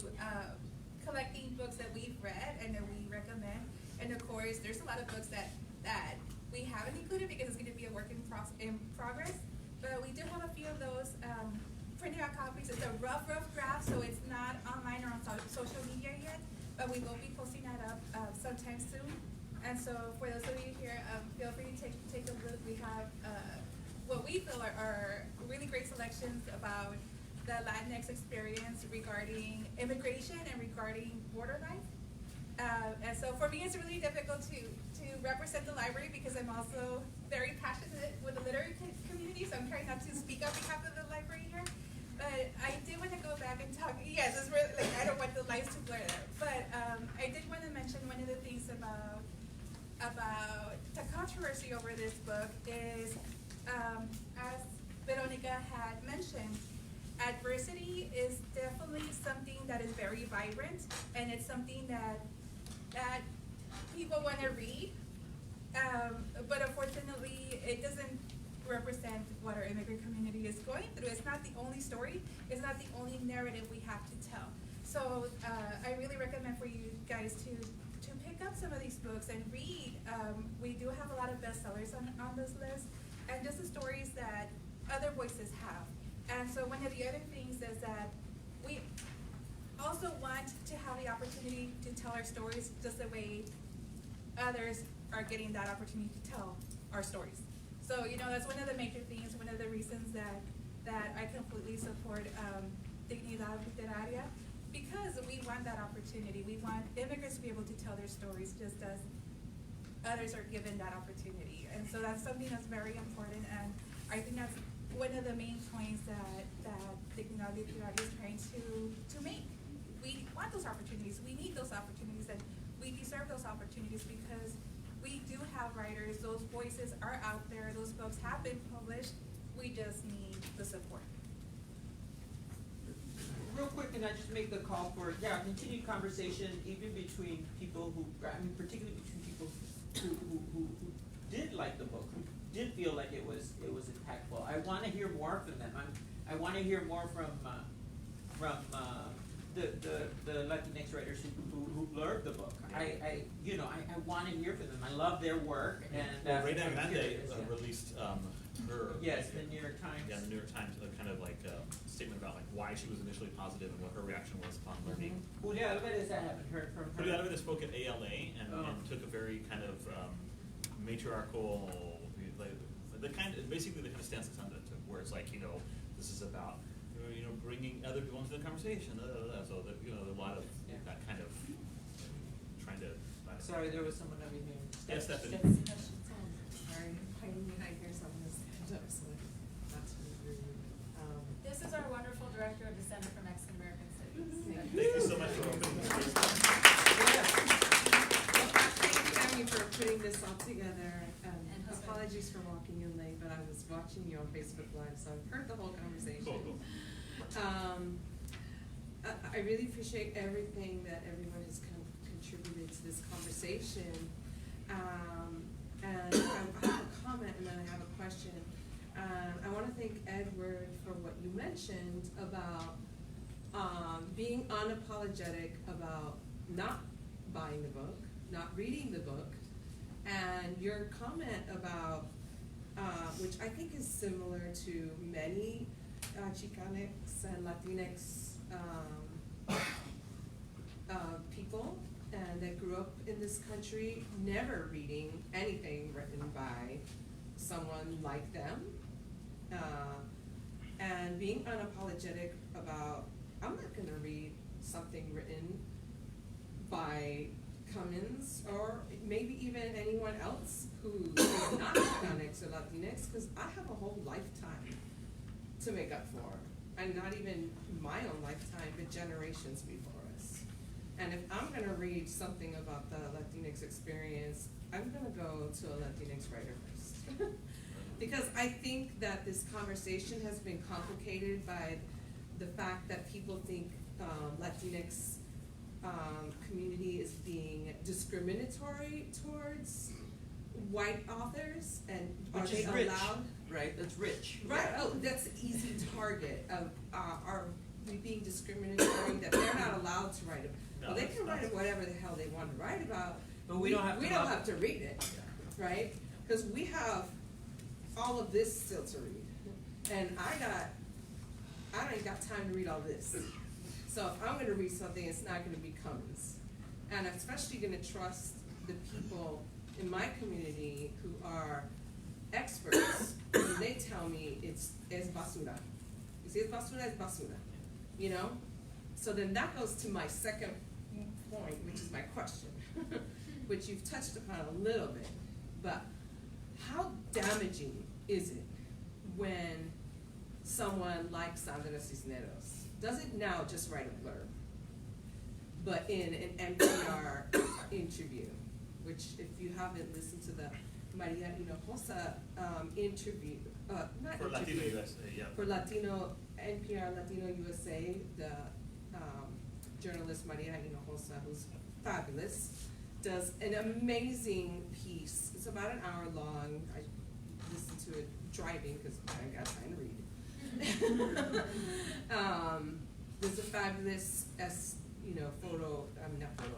collecting books that we've read and that we recommend. And of course, there's a lot of books that we haven't included because it's gonna be a work in progress. But we do have a few of those printed out copies. It's a rough draft, so it's not online or on social media yet. But we will be posting that up sometime soon. And so for those of you here, feel free to take a look. We have what we feel are really great selections about the Latinx experience regarding immigration and regarding border life. And so for me, it's really difficult to represent the library because I'm also very passionate with the literary community, so I'm trying not to speak on behalf of the library here. But I did want to go back and talk, yes, it's really, like, I don't want the lights to blur there. But I did want to mention one of the things about the controversy over this book is, as Veronica had mentioned, adversity is definitely something that is very vibrant, and it's something that people want to read, but unfortunately, it doesn't represent what our immigrant community is going through. It's not the only story. It's not the only narrative we have to tell. So I really recommend for you guys to pick up some of these books and read. We do have a lot of bestsellers on this list, and just the stories that other voices have. And so one of the other things is that we also want to have the opportunity to tell our stories just the way others are getting that opportunity to tell our stories. So, you know, that's one of the major things, one of the reasons that I completely support Dignidad Literaria, because we want that opportunity. We want immigrants to be able to tell their stories just as others are given that opportunity. And so that's something that's very important, and I think that's one of the main points that Dignidad Literaria is trying to make. We want those opportunities, we need those opportunities, and we deserve those opportunities because we do have writers, those voices are out there, those books have been published, we just need the support. Real quick, can I just make the call for, continued conversation even between people who, particularly between people who did like the book, who did feel like it was impactful. I want to hear more from them. I want to hear more from the Latinx writers who blurred the book. I want to hear from them. I love their work, and well, Reina I'm Mende curious, released her the New York Times. Yeah, the New York Times kind of like statement about like why she was initially positive and what her reaction was upon learning. Julia Alvarez, I haven't heard from her. Julia Alvarez spoke at ALA and took a very kind of matriarchal, basically the kind of stance that Sandra took, where it's like, this is about, bringing other people into the conversation, so that, there's a lot of that kind of trying to. Sorry, there was someone over here. Yes, Stephanie. Sorry, hiding behind here, so I'm gonna stand up so not to be rude. This is our wonderful director of the Center for Mexican American Studies. Thank you so much for opening this space. Thank you, Emmy, for putting this all together. And Jose. Apologies for walking in late, but I was watching you on Facebook Live, so I've heard the whole conversation. Cool. I really appreciate everything that everyone has contributed to this conversation. And I have a comment and then I have a question. I want to thank Edward for what you mentioned about being unapologetic about not buying the book, not reading the book, and your comment about, which I think is similar to many Chicanx and Latinx people and that grew up in this country, never reading anything written by someone like them, and being unapologetic about, I'm not gonna read something written by Cummins or maybe even anyone else who is not Chicanx or Latinx, because I have a whole lifetime to make up for, and not even my own lifetime, but generations before us. And if I'm gonna read something about the Latinx experience, I'm gonna go to a Latinx writer first. Because I think that this conversation has been complicated by the fact that people think Latinx community is being discriminatory towards white authors, and Which are is they rich, allowed? right? That's rich. Right, oh, that's an easy target of, are we being discriminatory that they're not allowed to write about? No, Well, they that's can not. write whatever the hell they want to write about. But we don't have to We don't love have to read it, right? Because we have all of this still to read. And I ain't got time to read all this. So if I'm gonna read something, it's not gonna be Cummins. And I'm especially gonna trust the people in my community who are experts when they tell me it's basura. You see, it's basura, you know? So then that goes to my second point, which is my question, which you've touched upon a little bit. But how damaging is it when someone like Sandra Cisneros doesn't now just write a blurb, but in an NPR interview, which if you haven't listened to the Maria Hinojosa interview, not For interview, Latino USA, yeah. for NPR Latino USA, the journalist Maria Hinojosa, who's fabulous, does an amazing piece. It's about an hour long. I listened to it driving because I ain't got time to read. There's a fabulous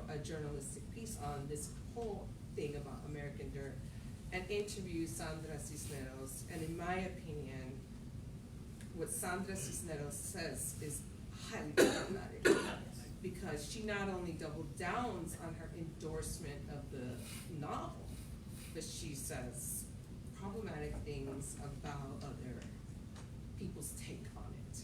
a journalistic piece on this whole thing about American Dirt, and interviews Sandra Cisneros. And in my opinion, what Sandra Cisneros says is highly problematic, because she not only doubled down on her endorsement of the novel, but she says problematic things about other people's take on it.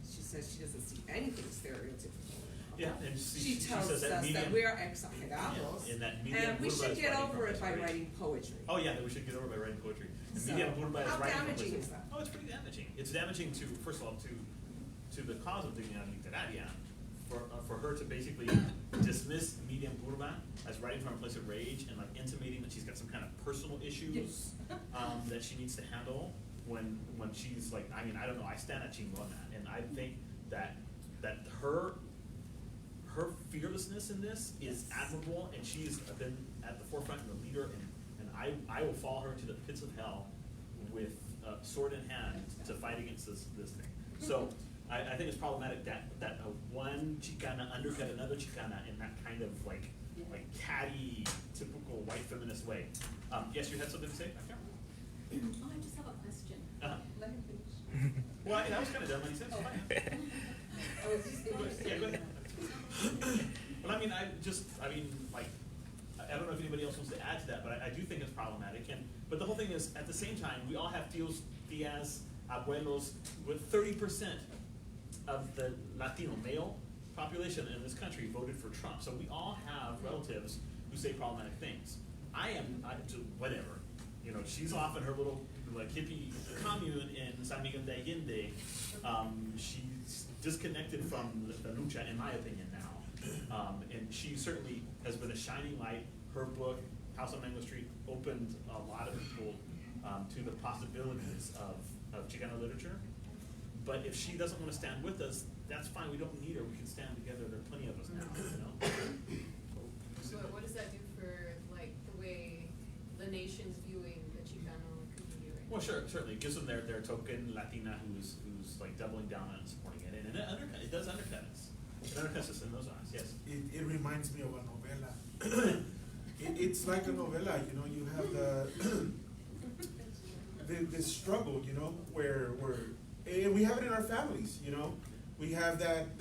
She says she doesn't see anything stereotypical. Yeah, and She she tells says us that that we are exagerados, in that medium and we Burba should is get writing over it from by place of writing poetry. Oh yeah, that we should get over by writing poetry. And So, medium Burba is how writing from damaging place of- is that? Oh, it's pretty damaging. It's damaging to, first of all, to the cause of Dignidad Literaria, for her to basically dismiss medium Burba as writing from a place of rage and like intimating that she's got some kind of personal issues that she needs to handle when she's like, I mean, I don't know, I stand at Chingo on that, and I think that her fearlessness in this is admirable, and she's been at the forefront and the leader, and I will follow her to the pits of hell with sword in hand to fight against this thing. So I think it's problematic that one Chicana undercut another Chicana in that kind of like catty, typical white feminist way. Yes, you had something to say? I can't remember. Oh, I just have a question. Let her finish. Well, I was kind of done when he said fine. I was just interested. Yeah, go ahead. But I mean, I don't know if anybody else wants to add to that, but I do think it's problematic. But the whole thing is, at the same time, we all have Diaz abuelos, with 30% of the Latino male population in this country voted for Trump. So we all have relatives who say problematic things. Whatever. You know, she's off in her little like hippie commune in San Miguel de Allende. She's disconnected from the lucha, in my opinion, now. And she certainly has been a shining light. Her book, House on Mango Street, opened a lot of people to the possibilities of Chicano literature. But if she doesn't want to stand with us, that's fine. We don't need her. We can stand together. There are plenty of us now. You know. So what does that do for like the way the nation's viewing the Chicano community right now? Well, sure, certainly. It gives them their token Latina who's like doubling down on supporting it, and it does undercut us. It undercuts us in those eyes. Yes. It reminds me of a novela. It's like a novela, you know. You have the struggle, you know, where and we have it in our families, you know. We have that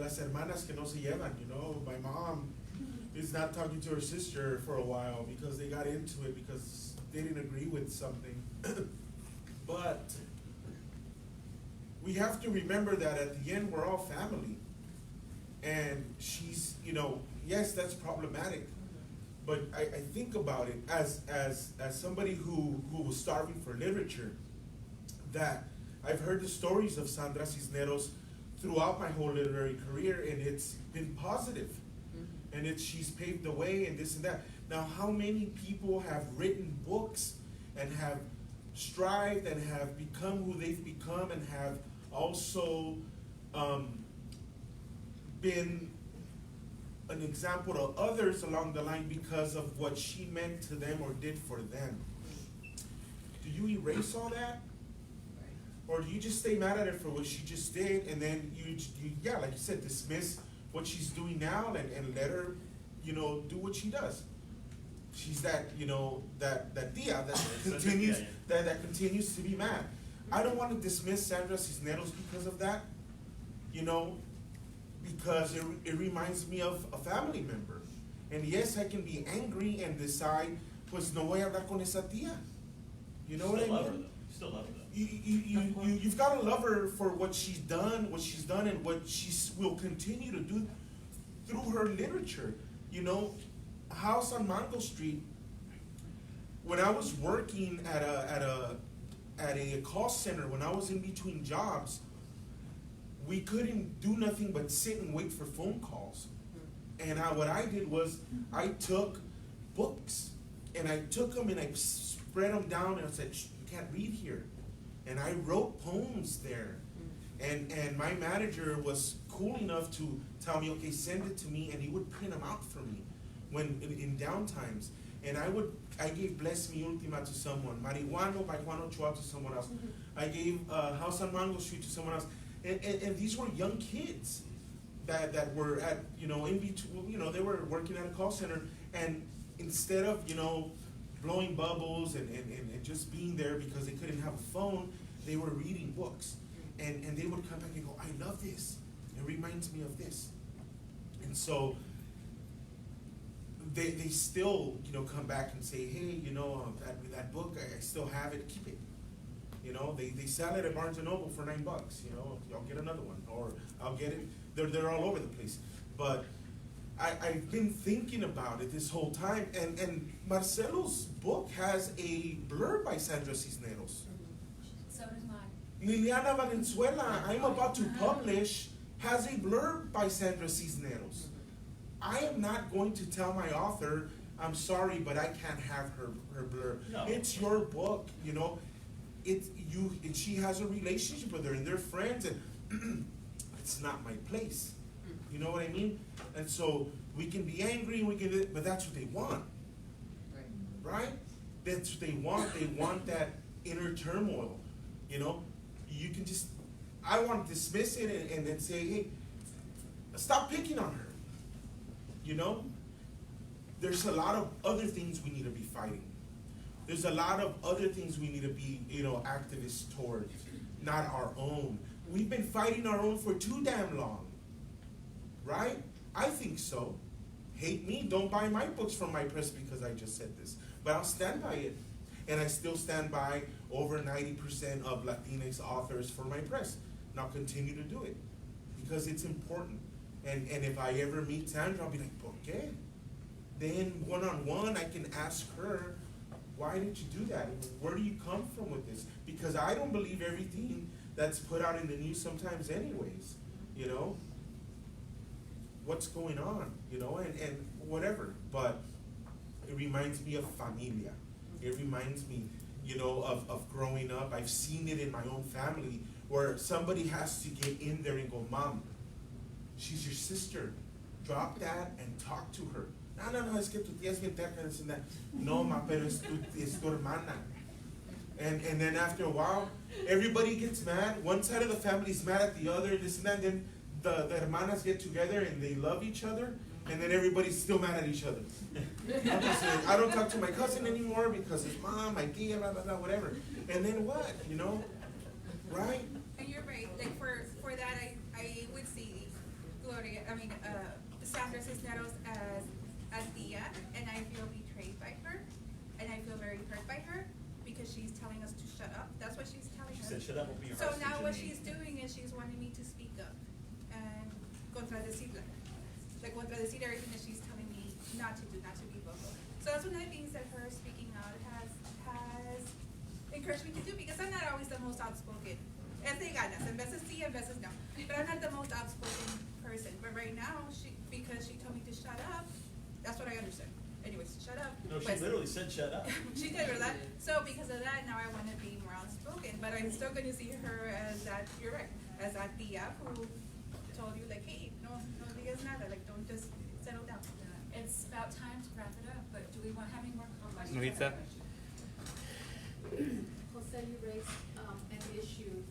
las hermanas que no se llevan, you know. My mom is not talking to her sister for a while because they got into it because they didn't agree with something. But we have to remember that at the end we're all family. And she's, you know, yes, that's problematic. But I think about it as somebody who was starving for literature, that I've heard the stories of Sandra Cisneros throughout my whole literary career, and it's been positive. And she's paved the way and this and that. Now, how many people have written books and have strived and have become who they've become and have also been an example to others along the line because of what she meant to them or did for them? Do you erase all that? Or do you just stay mad at her for what she just did, and then you like you said, dismiss what she's doing now and let her, you know, do what she does? She's that, you know, that tia that continues that continues to be mad. I don't want to dismiss Sandra Cisneros because of that, you know, because it reminds me of a family member. And yes, I can be angry and decide, pues no voy a hablar con esa tía. You know what I mean? Still love her, though. You've got to love her for what she's done, and what she will continue to do through her literature. You know, House on Mango Street, when I was working at a call center, when I was in between jobs, we couldn't do nothing but sit and wait for phone calls. And what I did was I took books and I took them and I spread them down and I said, you can't read here. And I wrote poems there. And my manager was cool enough to tell me, okay, send it to me, and he would print them out for me when in downtimes. And I gave Bless Mi Ultima to someone, Marihuano by Juan Ochoa to someone else. I gave House on Mango Street to someone else. And these were young kids that were at, you know, in between, you know, they were working at a call center, and instead of, you know, blowing bubbles and just being there because they couldn't have a phone, they were reading books. And they would come back and go, I love this. It reminds me of this. And so they still, you know, come back and say, hey, you know, that book, I still have it, keep it. You know, they sell it at Barnes & Noble for $9, you know, I'll get another one, or I'll get it, they're all over the place. But I've been thinking about it this whole time, and Marcelo's book has a blurb by Sandra Cisneros. So does mine. Liliana Valenzuela, I'm about to publish, has a blurb by Sandra Cisneros. I am not going to tell my author, I'm sorry, but I can't have her blurb. No. It's your book, you know. And she has a relationship with her, and they're friends, and it's not my place. You know what I mean? And so we can be angry, but that's what they want, right? That's what they want. They want that inner turmoil. You know, you can just, I want to dismiss it and then say, hey, stop picking on her. You know, there's a lot of other things we need to be fighting. There's a lot of other things we need to be, you know, activists towards, not our own. We've been fighting our own for too damn long, right? I think so. Hate me, don't buy my books from my press because I just said this. But I'll stand by it. And I still stand by over 90% of Latinx authors for my press. And I'll continue to do it because it's important. And if I ever meet Sandra, I'll be like, ¿por qué? Then one-on-one, I can ask her, why did you do that? Where do you come from with this? Because I don't believe everything that's put out in the news sometimes anyways, you know? What's going on, you know, and whatever. But it reminds me of familia. It reminds me, you know, of growing up. I've seen it in my own family where somebody has to get in there and go, Mom, she's your sister. Drop that and talk to her. No, es que tu tía es bien terca, this and that. No, ma, pero es tu hermana. And then after a while, everybody gets mad. One side of the family's mad at the other, this and that. Then the hermanas get together and they love each other. And then everybody's still mad at each other. I don't talk to my cousin anymore because his mom, my tia, blah, blah, blah, whatever. And then what, you know? Right? And you're right. Like for that, I would see Gloria, Sandra Cisneros as Tia, and I feel betrayed by her, and I feel very hurt by her because she's telling us to shut up. That's what she's telling us. She said, "Shut up, will be your So hostage now in what me." she's doing is she's wanting me to speak up and contradecirla, like contradecir everything that she's telling me not to do, not to be vocal. So that's one of the things that her speaking out has encouraged me to do, because I'm not always the most outspoken. Es de ganas, en veces sí, en veces no. But I'm not the most outspoken person. But right now, because she told me to shut up, that's what I understand. Anyways, shut up. No, she literally said, "Shut up." She did, ¿verdad? So because of that, now I want to be more outspoken. But I'm still going to see her as that, you're right, as that tia who told you, like, hey, no digas nada, like, don't just settle down. It's about time to wrap it up, but do we want having more questions? Luisa? Jose, you raised an issue,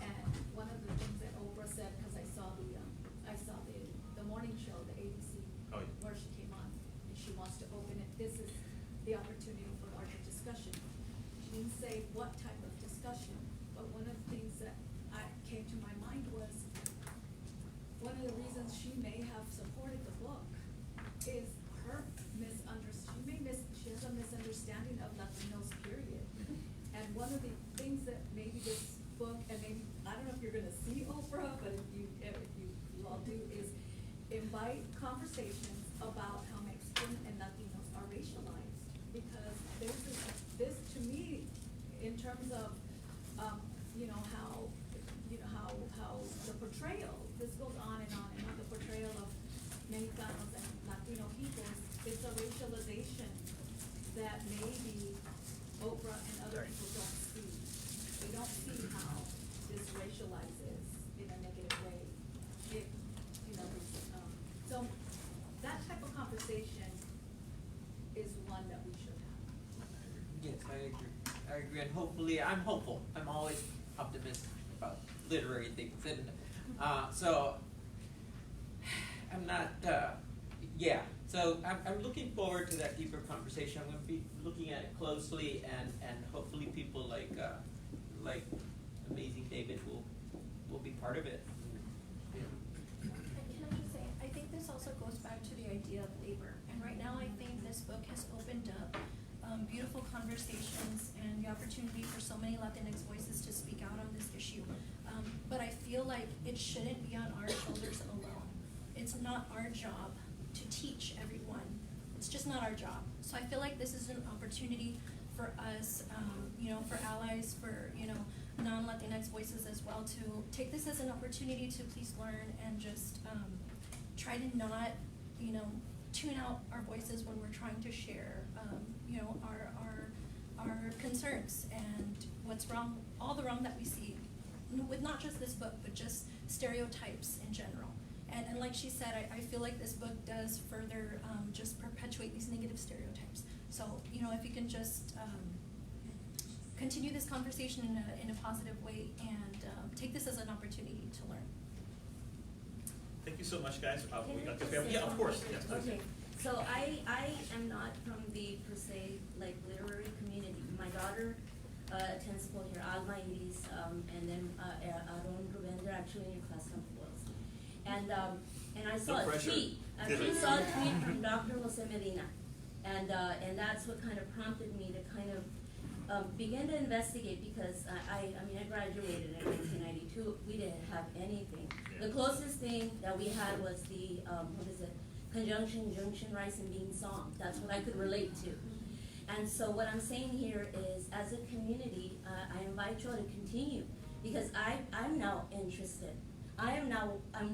and one of the things that Oprah said, because I saw the morning show, the ABC, Oh, yeah. where she came on, and she wants to open it. This is the opportunity for larger discussion. She didn't say what type of discussion, but one of the things that came to my mind was one of the reasons she may have supported the book is her she has a misunderstanding of Latinos, period. And one of the things that maybe this book, and maybe, I don't know if you're gonna see Oprah, but if you all do, is invite conversations about how Mexican and Latinos are racialized. Because this to me, in terms of, how the portrayal, this goes on and on, the portrayal of Mexicanos and Latino peoples, it's a racialization that maybe Oprah and other people don't see. They don't see how this racializes in a negative way. So that type of conversation is one that we should have. Yes, I agree, and hopefully, I'm hopeful. I'm always optimistic about literary things, and so I'm not. So I'm looking forward to that deeper conversation. I'm going to be looking at it closely, and hopefully people like Amazing David will be part of it. And can I just say, I think this also goes back to the idea of labor. And right now, I think this book has opened up beautiful conversations and the opportunity for so many Latinx voices to speak out on this issue. But I feel like it shouldn't be on our shoulders alone. It's not our job to teach everyone. It's just not our job. So I feel like this is an opportunity for us, for allies, for, non-Latinx voices as well, to take this as an opportunity to please learn and just try to not, tune out our voices when we're trying to share, our concerns and what's wrong, all the wrong that we see with not just this book, but just stereotypes in general. And like she said, I feel like this book does further just perpetuate these negative stereotypes. So, if you can just continue this conversation in a positive way and take this as an opportunity to learn. Thank you so much, guys. Yeah, of course. Yes, please. Okay, so I am not from the per se literary community. My daughter attends school here, Alma Iris, and then Aaron Ruben. They're actually in your class as and I saw a tweet. I actually saw a tweet from Dr. Jose Medina, and that's what kind of prompted me to kind of began to investigate because I mean, I graduated in 1992. We didn't have anything. The closest thing that we had was the, conjunction, junction, rice and bean song. That's what I could relate to. And so what I'm saying here is, as a community, I invite you all to continue, because I'm now interested. I'm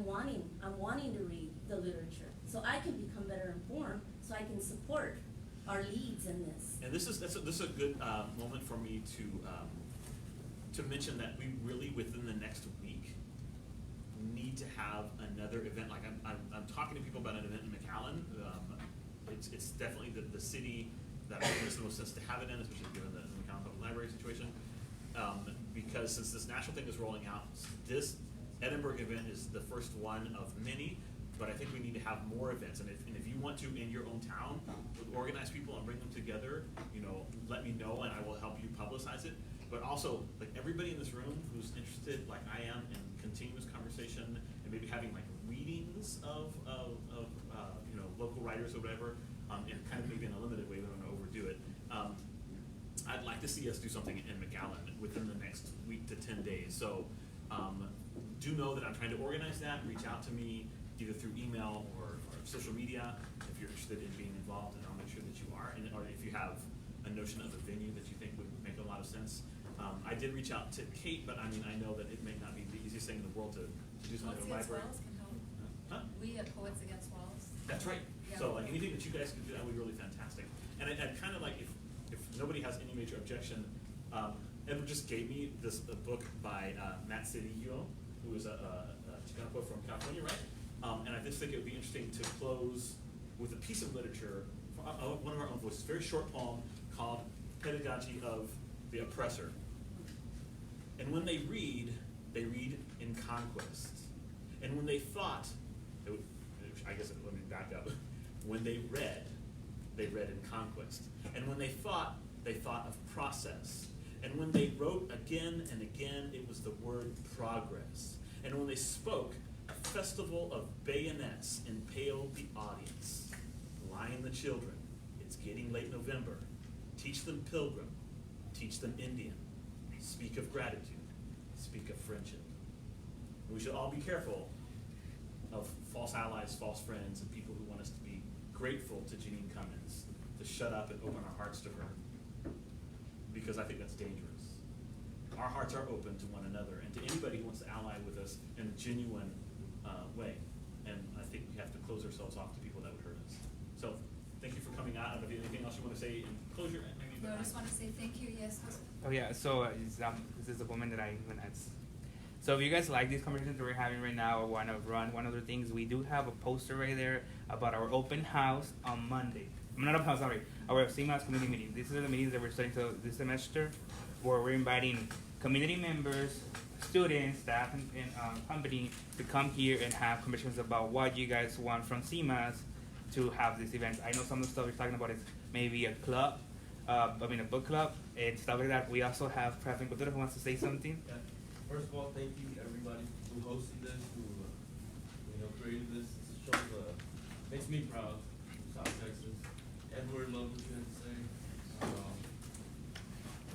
wanting to read the literature, so I can become better informed, so I can support our leads in this. And this is a good moment for me to mention that we really, within the next week, need to have another event. Like I'm talking to people about an event in McAllen. It's definitely the city that makes the most sense to have it in, especially given the McAllen Public Library situation. Because since this national thing is rolling out, this Edinburgh event is the first one of many, but I think we need to have more events. And if you want to, in your own town, organize people and bring them together, let me know and I will help you publicize it. But also, like, everybody in this room who's interested, like I am, in continuous conversation and maybe having like readings of local writers or whatever, and kind of maybe in a limited way, we don't want to overdo it. I'd like to see us do something in McAllen within the next week to 10 days. So do know that I'm trying to organize that. Reach out to me either through email or social media if you're interested in being involved, and I'll make sure that you are. And or if you have a notion of a venue that you think would make a lot of sense. I did reach out to Kate, but I mean, I know that it may not be the easiest thing in the world to do something in a library. Poets Against Walls can help. Huh? We at Poets Against Walls. That's right. Yeah. So like anything that you guys could do, that would be really fantastic. And I'd kind of like, if nobody has any major objection, Edward just gave me a book by Matt Cedillo, who is a Chicano poet from California, right? And I just think it would be interesting to close with a piece of literature, one of our own voices, a very short poem called Pedagogy of the Oppressor. And when they read in conquest. And when they thought, I guess let me back up. When they read in conquest. And when they thought of process. And when they wrote again and again, it was the word progress. And when they spoke, a festival of bayonets impaled the audience. Line the children, it's getting late November. Teach them pilgrim, teach them Indian. Speak of gratitude, speak of friendship. We should all be careful of false allies, false friends, and people who want us to be grateful to Janine Cummins, to shut up and open our hearts to her, because I think that's dangerous. Our hearts are open to one another and to anybody who wants to ally with us in a genuine way. And I think we have to close ourselves off to people that would hurt us. So thank you for coming out. I don't know if you have anything else you want to say in closure. No, I just want to say thank you. Yes. Oh yeah, so this is the woman that I even asked. So if you guys like these conversations that we're having right now, or want to run one of the things, we do have a poster right there about our open house on Monday. I'm not open house, sorry. Our CMAS community meeting. These are the meetings that we're starting to this semester, where we're inviting community members, students, staff, and company to come here and have conversations about what you guys want from CMAS to have this event. I know some of the stuff you're talking about is maybe a club, a book club and stuff like that. We also have President Couture who wants to say something. Yeah. First of all, thank you everybody who hosted this, who created this. This shows makes me proud from South Texas. Edward, love what you had to say.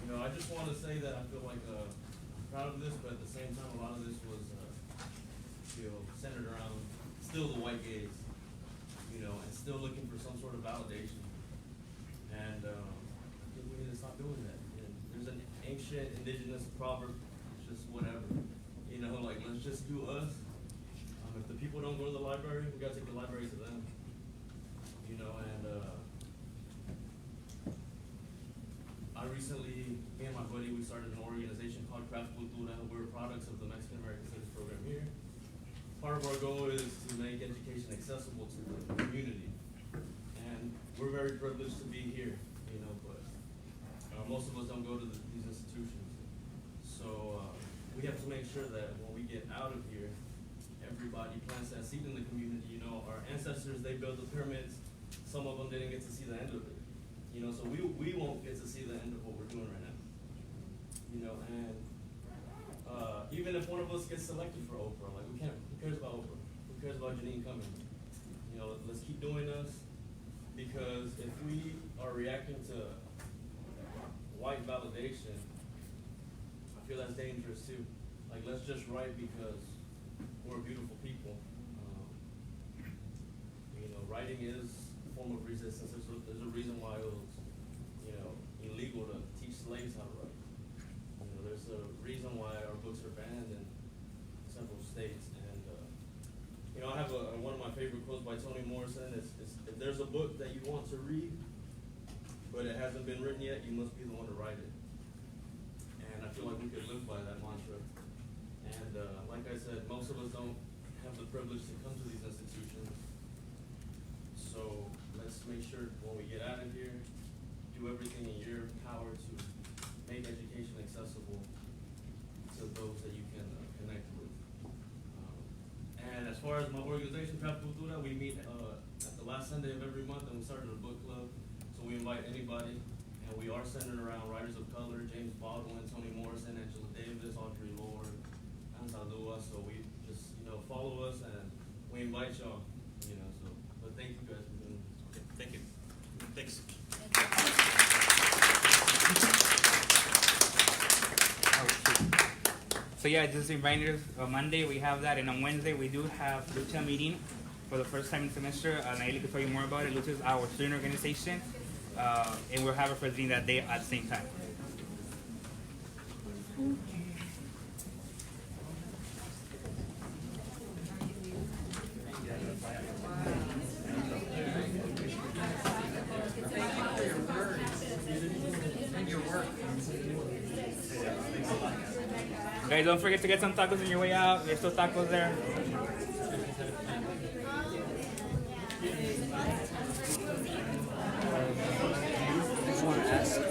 I just want to say that I feel like proud of this, but at the same time, a lot of this was centered around still the white gaze, and still looking for some sort of validation. And I think we need to stop doing that. And there's an ancient indigenous proverb, it's just whatever, like let's just do us. If the people don't go to the library, we gotta take the library to them. And I recently, me and my buddy, we started an organization called Craft Cultura. We're products of the Mexican American Studies program here. Part of our goal is to make education accessible to the community. And we're very privileged to be here, but most of us don't go to these institutions. So we have to make sure that when we get out of here, everybody plants that seed in the community. Our ancestors, they built the pyramids. Some of them didn't get to see the end of it. So we won't get to see the end of what we're doing right now. And even if one of us gets selected for Oprah, like who cares about Oprah? Who cares about Janine Cummins? Let's keep doing us, because if we are reacting to white validation, I feel that's dangerous too. Like, let's just write because we're beautiful people. You know, writing is a form of resistance. There's a reason why it was, you know, illegal to teach slaves how to write. You know, there's a reason why our books are banned in several states. And you know, I have one of my favorite quotes by Toni Morrison. It's if there's a book that you want to read, but it hasn't been written yet, you must be the one to write it. And I feel like we could live by that mantra. And like I said, most of us don't have the privilege to come to these institutions. So let's make sure when we get out of here, do everything in your power to make education accessible to those that you can connect with. And as far as my organization, Trae Tu Lonchera, we meet at the last Sunday of every month, and we started a book club. So we invite anybody, and we are centered around writers of color: James Baldwin, Toni Morrison, Angela Davis, Audre Lorde, Anzaldúa. So we just, you know, follow us, and we invite y'all, you know. So, but thank you guys for doing this. Okay, thank you. Thanks. So yeah, just reminders, on Monday we have that, and on Wednesday we do have Lucha meeting for the first time in the semester. Naili can tell you more about it. Lucha is our student organization, and we'll have it for that day at the same time. Guys, don't forget to get some tacos on your way out. There's still tacos there. I just want to ask,